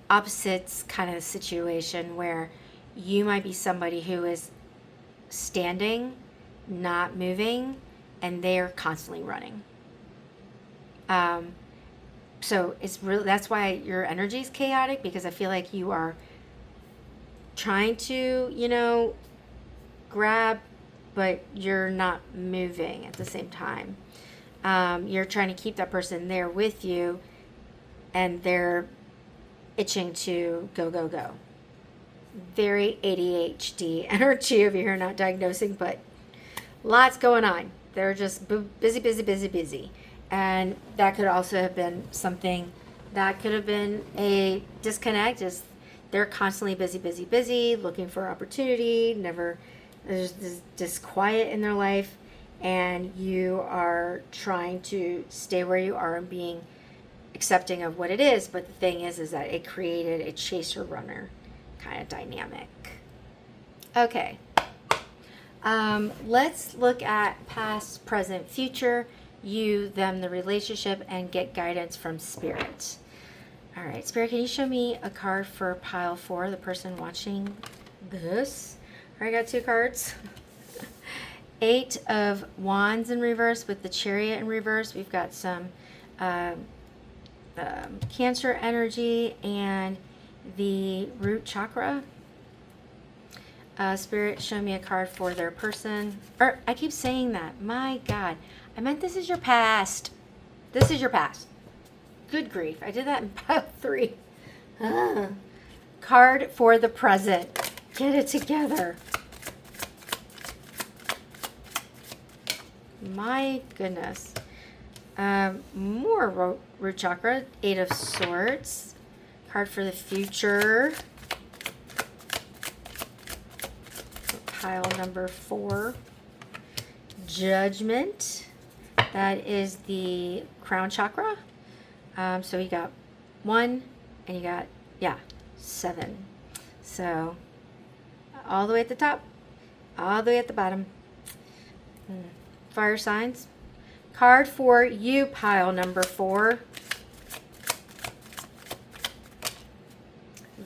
opposites kind of situation where you might be somebody who is standing, not moving, and they're constantly running. So it's really, that's why your energy is chaotic, because I feel like you are trying to, grab, but you're not moving at the same time. You're trying to keep that person there with you, and they're itching to go, go, go. Very ADHD energy over here, not diagnosing, but lots going on. They're just busy, busy, busy, busy. And that could also have been something that could have been a disconnect. Is they're constantly busy, busy, busy, looking for opportunity, there's this disquiet in their life, and you are trying to stay where you are and being accepting of what it is. But the thing is that it created a chaser runner kind of dynamic. Okay. Let's look at past, present, future, you, them, the relationship, and get guidance from Spirit. All right, Spirit, can you show me a card for pile 4, the person watching this? I got 2 cards. 8 of Wands in reverse with the Chariot in reverse. We've got some Cancer energy and the root chakra. Spirit, show me a card for their person. Or I keep saying that. My God. I meant this is your past. This is your past. Good grief. I did that in pile 3. Card for the present. Get it together. My goodness. More root chakra. 8 of Swords. Card for the future. Pile number 4. Judgment. That is the crown chakra. So you got 1 and you got, 7. So all the way at the top, all the way at the bottom. Fire signs. Card for you, pile number 4.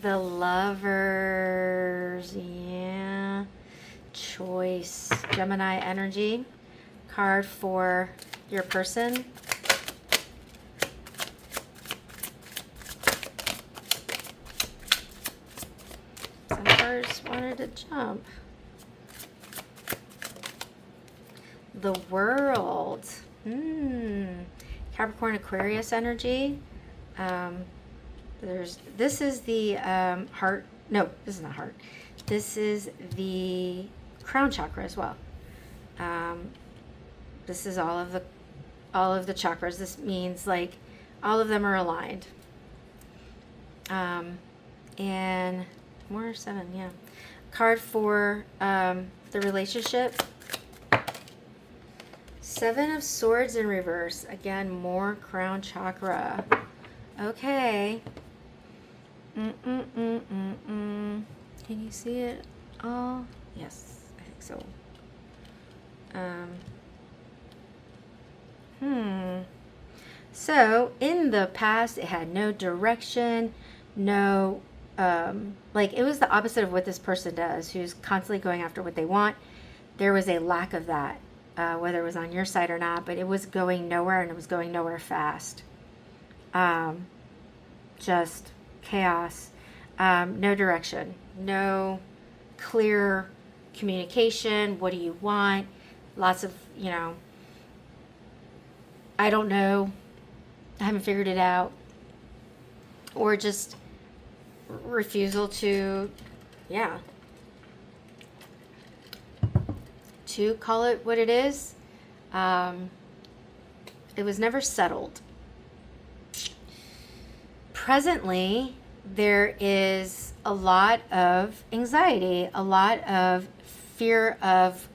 The Lovers. Yeah. Choice. Gemini energy. Card for your person. Some cards wanted to jump. The World. Capricorn, Aquarius energy. This is the heart. No, this is not heart. This is the crown chakra as well. This is all of the chakras. This means like all of them are aligned. And more 7, yeah. Card for the relationship. 7 of Swords in reverse. Again, more crown chakra. Okay. Can you see it all? Yes, I think so. So in the past, it had no direction, no, like it was the opposite of what this person does, who's constantly going after what they want. There was a lack of that, whether it was on your side or not, but it was going nowhere, and it was going nowhere fast. Just chaos, no direction, no clear communication. What do you want? Lots of, I don't know, I haven't figured it out, or just refusal to call it what it is. It was never settled. presently, there is a lot of anxiety, a lot of fear of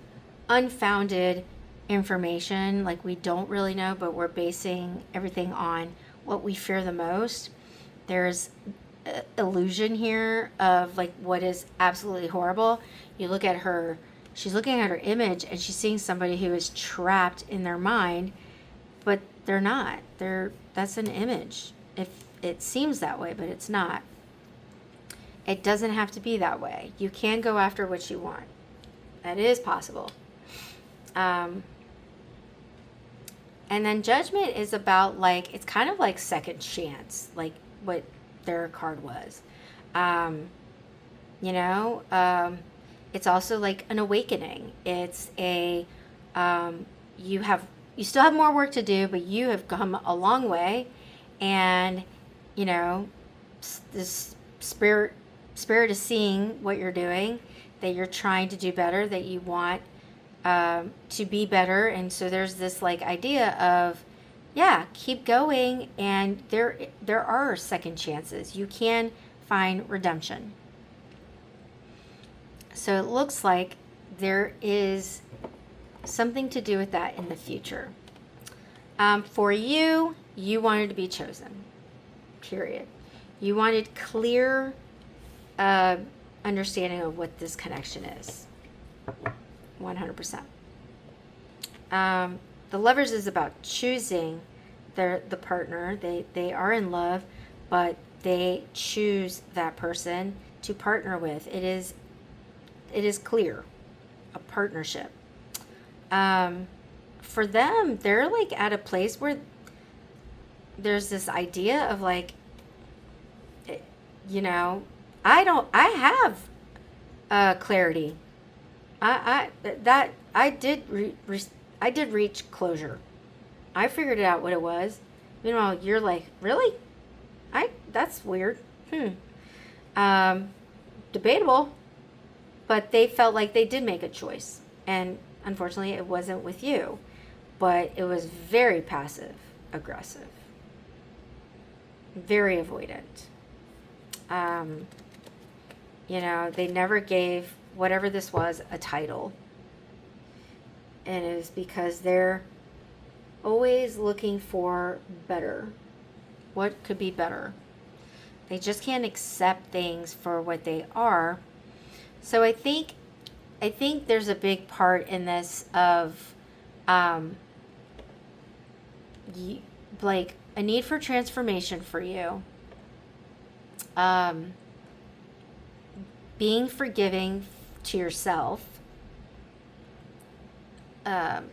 unfounded information, like we don't really know, but we're basing everything on what we fear the most. There's illusion here of like what is absolutely horrible. You look at her, she's looking at her image and she's seeing somebody who is trapped in their mind, but they're not. That's an image. If it seems that way, but it's not. It doesn't have to be that way. You can go after what you want. That is possible. And then judgment is about like, it's kind of like second chance, like what their card was. It's also like an awakening. It's a, you still have more work to do, but you have come a long way. And, this spirit is seeing what you're doing, that you're trying to do better, that you want to be better. And so there's this like idea of, yeah, keep going. And there are second chances. You can find redemption. So it looks like there is something to do with that in the future. For you, you wanted to be chosen, period. You wanted clear understanding of what this connection is, 100%. The Lovers is about choosing the partner. They are in love, but they choose that person to partner with. It is clear, a partnership. For them, they're like at a place where there's this idea of like, I have clarity. I did reach closure. I figured out what it was. Meanwhile, you're like, really? That's weird. Debatable. But they felt like they did make a choice. And unfortunately, it wasn't with you. But it was very passive aggressive. Very avoidant. They never gave whatever this was a title. And it was because they're always looking for better. What could be better? They just can't accept things for what they are. So I think there's a big part in this of like a need for transformation for you. Being forgiving to yourself.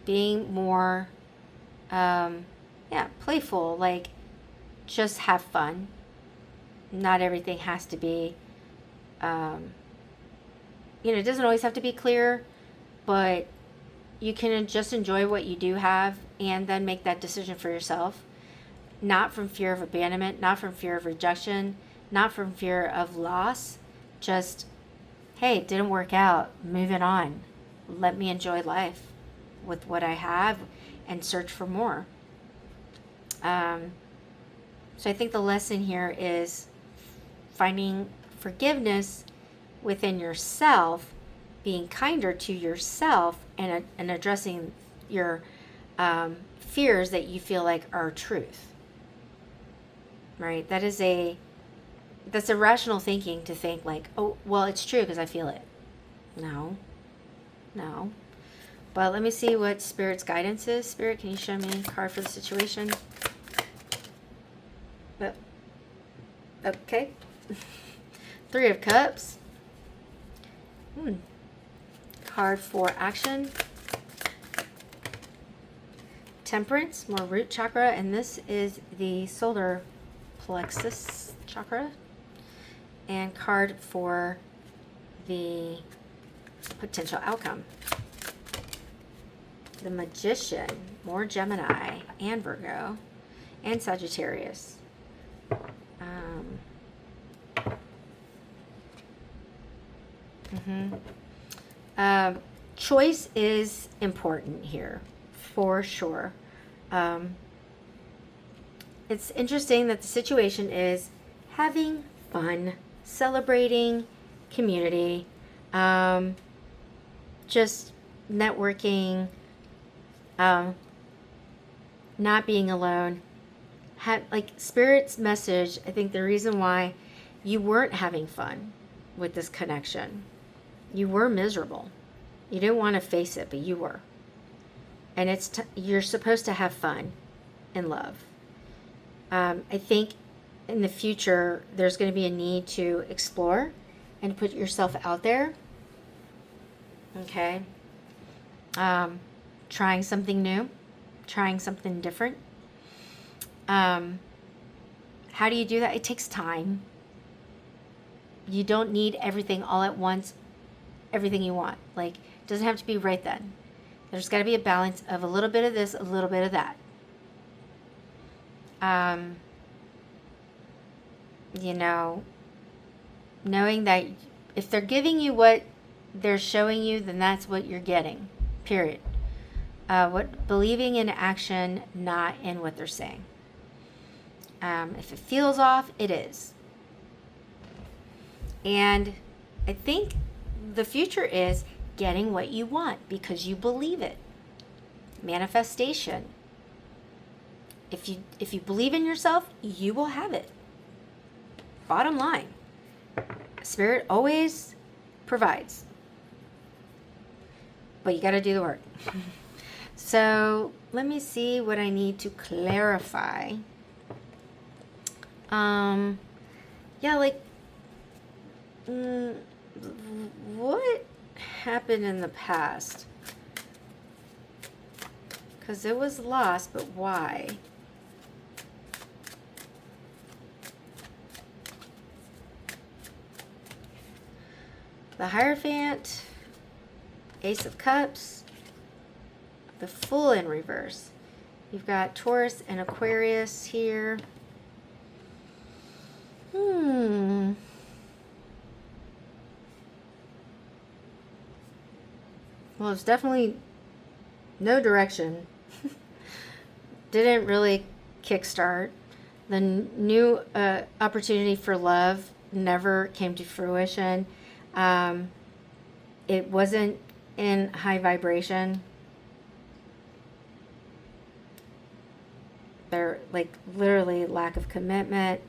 Being more playful, like just have fun. Not everything has to be it doesn't always have to be clear, but you can just enjoy what you do have and then make that decision for yourself. Not from fear of abandonment, not from fear of rejection, not from fear of loss. Just, hey, it didn't work out. Moving on. Let me enjoy life with what I have and search for more. So I think the lesson here is finding forgiveness within yourself, being kinder to yourself, and addressing your fears that you feel like are truth. Right? That's irrational thinking to think like, oh, well, it's true because I feel it. No. But let me see what Spirit's guidance is. Spirit, can you show me a card for the situation? Okay. 3 of Cups. Card for action. Temperance, more root chakra, and this is the solar plexus chakra. And card for the potential outcome. The Magician, more Gemini and Virgo and Sagittarius. Choice is important here, for sure. It's interesting that the situation is having fun, celebrating community, just networking, not being alone. Like Spirit's message, I think the reason why you weren't having fun with this connection, you were miserable. You didn't want to face it, but you were. And you're supposed to have fun and love. I think in the future, there's going to be a need to explore and put yourself out there. Okay. Trying something new, trying something different. How do you do that? It takes time. You don't need everything all at once, everything you want. Like, it doesn't have to be right then. There's got to be a balance of a little bit of this, a little bit of that. You know, knowing that if they're giving you what they're showing you, then that's what you're getting, period. Believing in action, not in what they're saying. If it feels off, it is. And I think the future is getting what you want because you believe it. Manifestation. If you believe in yourself, you will have it. Bottom line. Spirit always provides. But you got to do the work. So let me see what I need to clarify. Yeah, like, what happened in the past? Because it was lost, but why? The Hierophant, Ace of Cups, the Fool in reverse. You've got Taurus and Aquarius here. Well, it's definitely no direction. Didn't really kickstart. The new opportunity for love never came to fruition. It wasn't in high vibration. There, like, literally lack of commitment.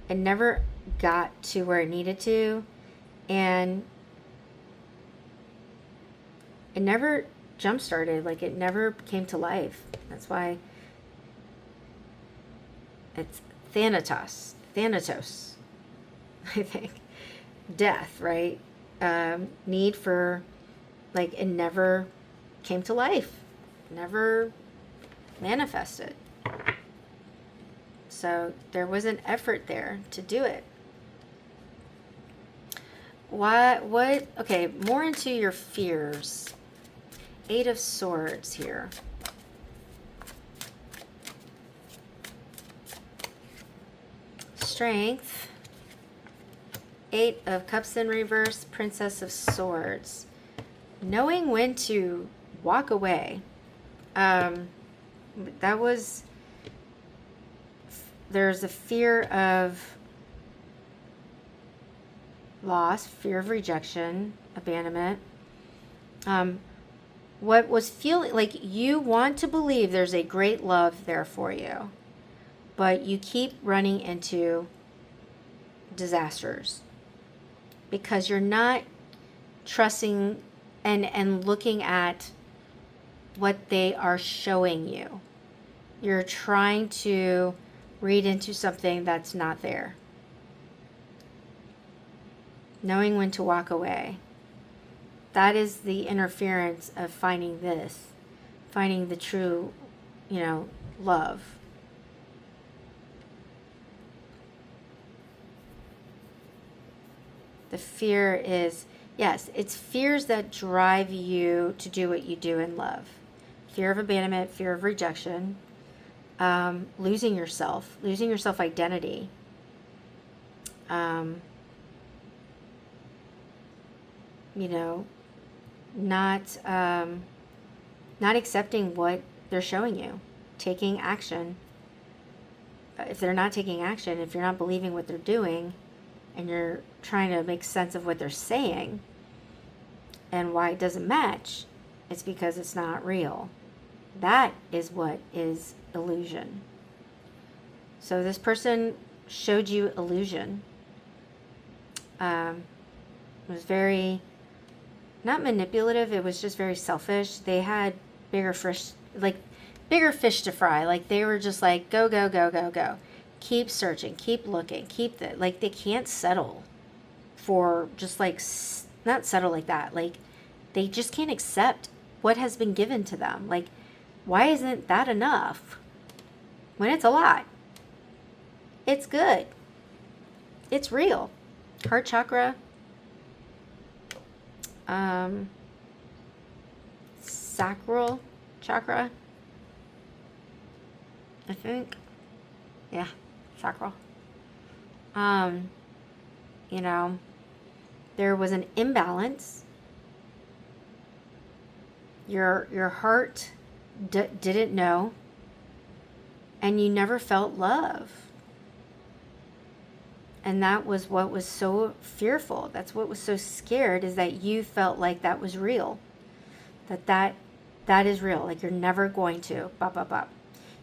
It never got to where it needed to, and it never jump started. Like, it never came to life. That's why it's Thanatos, I think. Death, right? Need for, like, it never came to life, never manifested. So there was an effort there to do it. What, okay, more into your fears. Eight of Swords here. Strength. Eight of Cups in reverse, Princess of Swords. Knowing when to walk away. That was, there's a fear of loss, fear of rejection, abandonment. What was feeling like you want to believe there's a great love there for you, but you keep running into disasters because you're not trusting and looking at what they are showing you. You're trying to read into something that's not there. Knowing when to walk away. That is the interference of finding the true, love. The fear is, yes, it's fears that drive you to do what you do in love. Fear of abandonment, fear of rejection, losing yourself identity. Not accepting what they're showing you, taking action, if they're not taking action, if you're not believing what they're doing, and you're trying to make sense of what they're saying and why it doesn't match, it's because it's not real. That is what is illusion. So this person showed you illusion. It was very, not manipulative, it was just very selfish. They had bigger fish to fry. Like, they were just like, go, go, go, go, go. Keep searching, keep looking, keep that. Like, they can't settle for just like, not settle like that. Like, they just can't accept what has been given to them. Like, why isn't that enough when it's a lot? It's good. It's real. Heart chakra. Sacral chakra. I think. Yeah, sacral. You know, there was an imbalance. Your heart didn't know, and you never felt love. And that was what was so fearful. That's what was so scared, is that you felt like that was real. That is real. Like, you're never going to. Bop, bop, bop.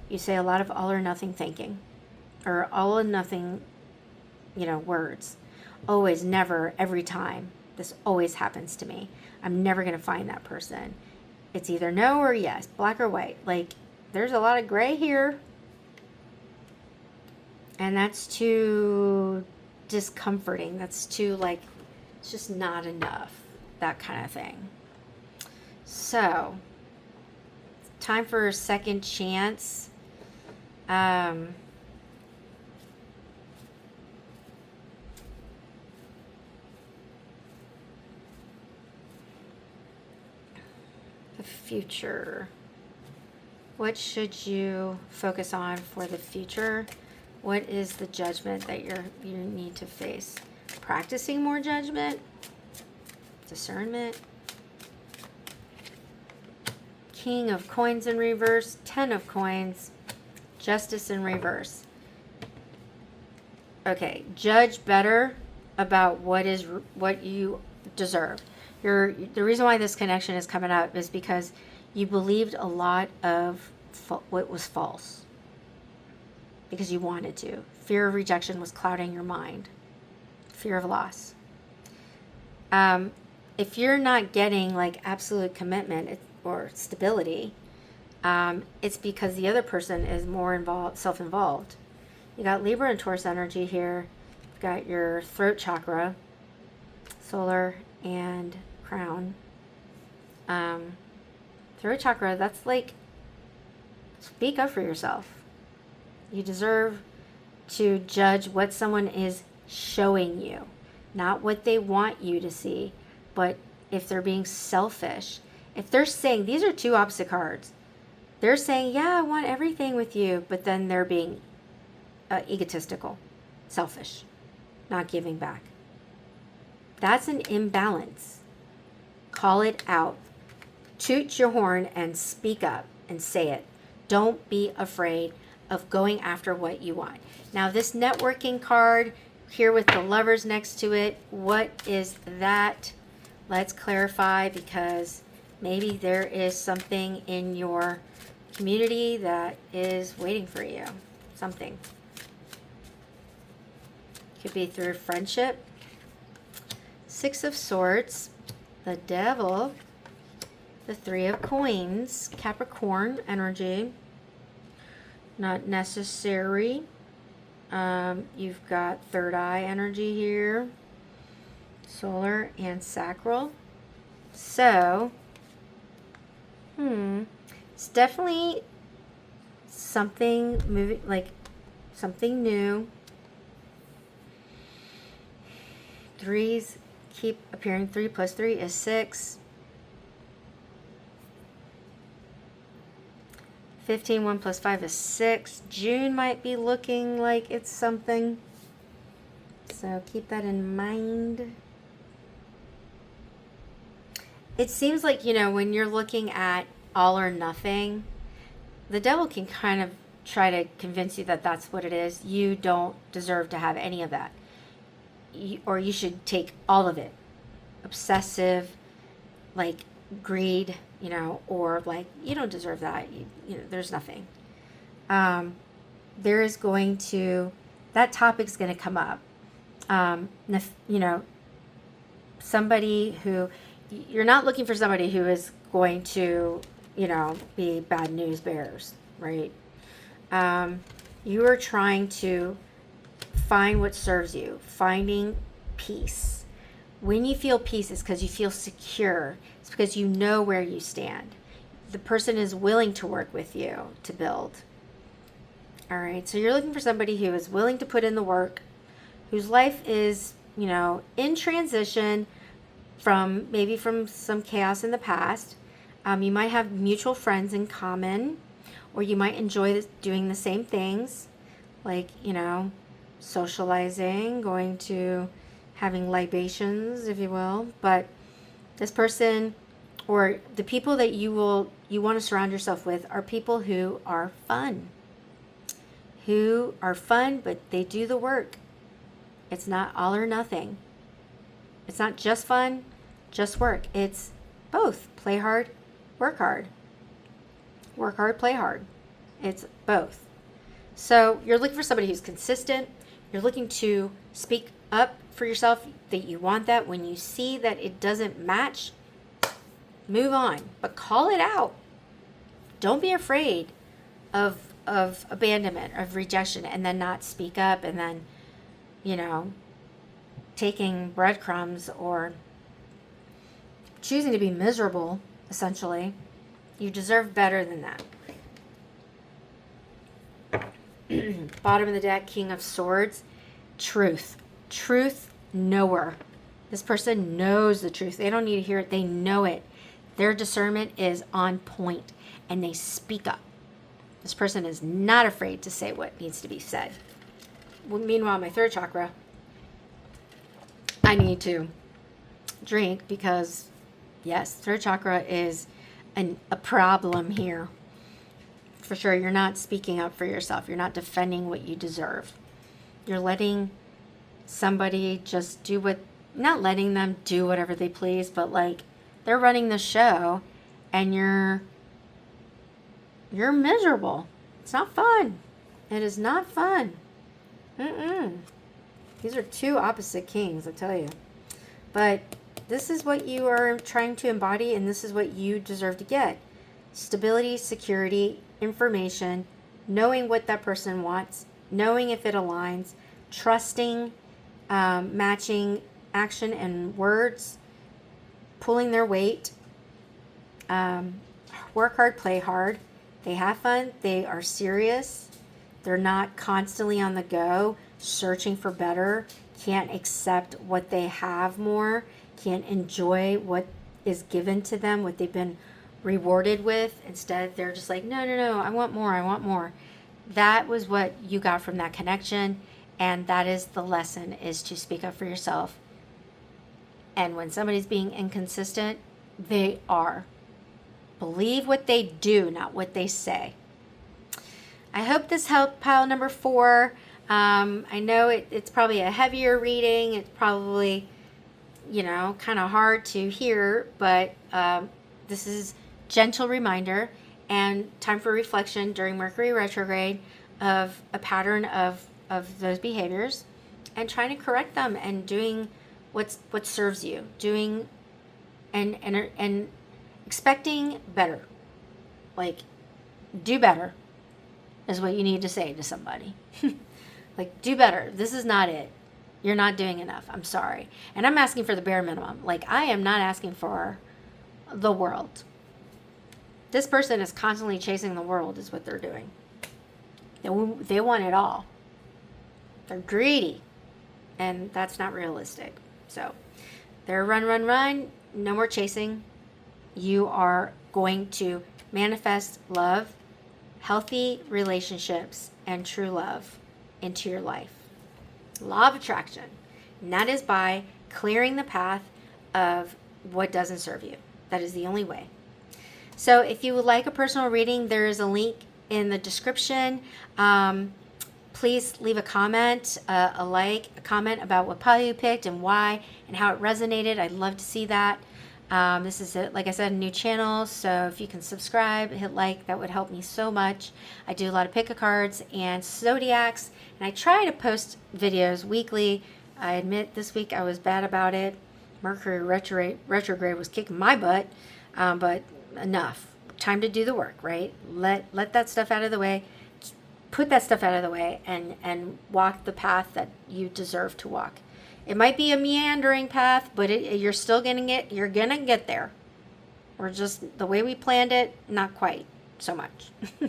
You say a lot of all or nothing thinking. Or all or nothing, words. Always, never, every time. This always happens to me. I'm never going to find that person. It's either no or yes. Black or white. Like, there's a lot of gray here. And that's too discomforting. That's too, like, it's just not enough. That kind of thing. So, time for a second chance. The future. What should you focus on for the future? What is the judgment that you need to face? Practicing more judgment? Discernment? King of coins in reverse, 10 of coins, justice in reverse. Okay, judge better about what you deserve. The reason why this connection is coming up is because you believed a lot of what was false. Because you wanted to. Fear of rejection was clouding your mind. Fear of loss. If you're not getting like absolute commitment or stability, it's because the other person is more self-involved. You got Libra and Taurus energy here. You've got your throat chakra, solar and crown. Throat chakra, that's like, speak up for yourself. You deserve to judge what someone is showing you, not what they want you to see, but if they're being selfish. If they're saying, these are two opposite cards. They're saying, yeah, I want everything with you, but then they're being egotistical, selfish, not giving back. That's an imbalance. Call it out. Toot your horn and speak up and say it. Don't be afraid of going after what you want. Now, this networking card here with the lovers next to it, what is that? Let's clarify, because maybe there is something in your community that is waiting for you. Something. Could be through friendship. 6 of Swords, the Devil, the 3 of Coins, Capricorn energy. Not necessary. You've got third eye energy here. Solar and sacral. So, it's definitely something moving, like something new. 3s keep appearing. 3 plus 3 is 6. 15, 1 plus 5 is 6. June might be looking like it's something. So keep that in mind. It seems like, when you're looking at all or nothing, the devil can kind of try to convince you that that's what it is. You don't deserve to have any of that. Or you should take all of it. Obsessive, like greed, or like, you don't deserve that. There's nothing. There is going to, that topic's going to come up. Somebody who, you're not looking for somebody who is going to, be bad news bears, right? You are trying to find what serves you, finding peace. When you feel peace, it's because you feel secure. It's because you know where you stand. The person is willing to work with you to build. All right, so you're looking for somebody who is willing to put in the work, whose life is, in transition from some chaos in the past. You might have mutual friends in common, or you might enjoy doing the same things, like, socializing, going to having libations, if you will. But this person, or the people that you want to surround yourself with, are people who are fun. But they do the work. It's not all or nothing. It's not just fun, just work. It's both. Play hard, work hard. Work hard, play hard. It's both. So you're looking for somebody who's consistent. You're looking to speak up for yourself that you want that. When you see that it doesn't match, move on. But call it out. Don't be afraid of abandonment, of rejection, and then not speak up, and then, taking breadcrumbs or choosing to be miserable, essentially. You deserve better than that. Bottom of the deck, King of Swords. Truth knower. This person knows the truth. They don't need to hear it. They know it. Their discernment is on point, and they speak up. This person is not afraid to say what needs to be said. Well, meanwhile, my third chakra, I need to drink because, yes, third chakra is a problem here. For sure, you're not speaking up for yourself. You're not defending what you deserve. You're letting somebody just not letting them do whatever they please, but like they're running the show and you're miserable. It's not fun. It is not fun. These are two opposite kings, I tell you. But this is what you are trying to embody, and this is what you deserve to get. Stability, security, information, knowing what that person wants, knowing if it aligns, trusting, matching action and words, pulling their weight. Work hard, play hard. They have fun. They are serious. They're not constantly on the go, searching for better, can't accept what they have more, can't enjoy what is given to them, what they've been rewarded with. Instead, they're just like, no, I want more. That was what you got from that connection, and that is the lesson, is to speak up for yourself. And when somebody's being inconsistent, they are. Believe what they do, not what they say. I hope this helped pile number 4. I know it's probably a heavier reading. It's probably, kind of hard to hear, but this is gentle reminder and time for reflection during Mercury Retrograde of a pattern of those behaviors and trying to correct them and doing what serves you, doing and expecting better. Like, do better is what you need to say to somebody. Like, do better. This is not it. You're not doing enough. I'm sorry. And I'm asking for the bare minimum. Like, I am not asking for the world. This person is constantly chasing the world is what they're doing. They want it all. They're greedy. And that's not realistic. So, they're run. No more chasing. You are going to manifest love, healthy relationships, and true love into your life. Law of attraction. And that is by clearing the path of what doesn't serve you. That is the only way. So if you would like a personal reading, there is a link in the description. Please leave a comment, a like, a comment about what pile you picked and why and how it resonated. I'd love to see that. This is, like I said, a new channel, so if you can subscribe, hit like, that would help me so much. I do a lot of pick-a-cards and zodiacs, and I try to post videos weekly. I admit this week I was bad about it. Mercury retrograde was kicking my butt, but enough. Time to do the work, right? Let that stuff out of the way. Put that stuff out of the way and walk the path that you deserve to walk. It might be a meandering path, but you're still getting it. You're going to get there. Or just the way we planned it, not quite so much. All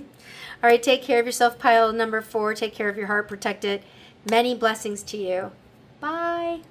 right, take care of yourself, pile number 4. Take care of your heart. Protect it. Many blessings to you. Bye.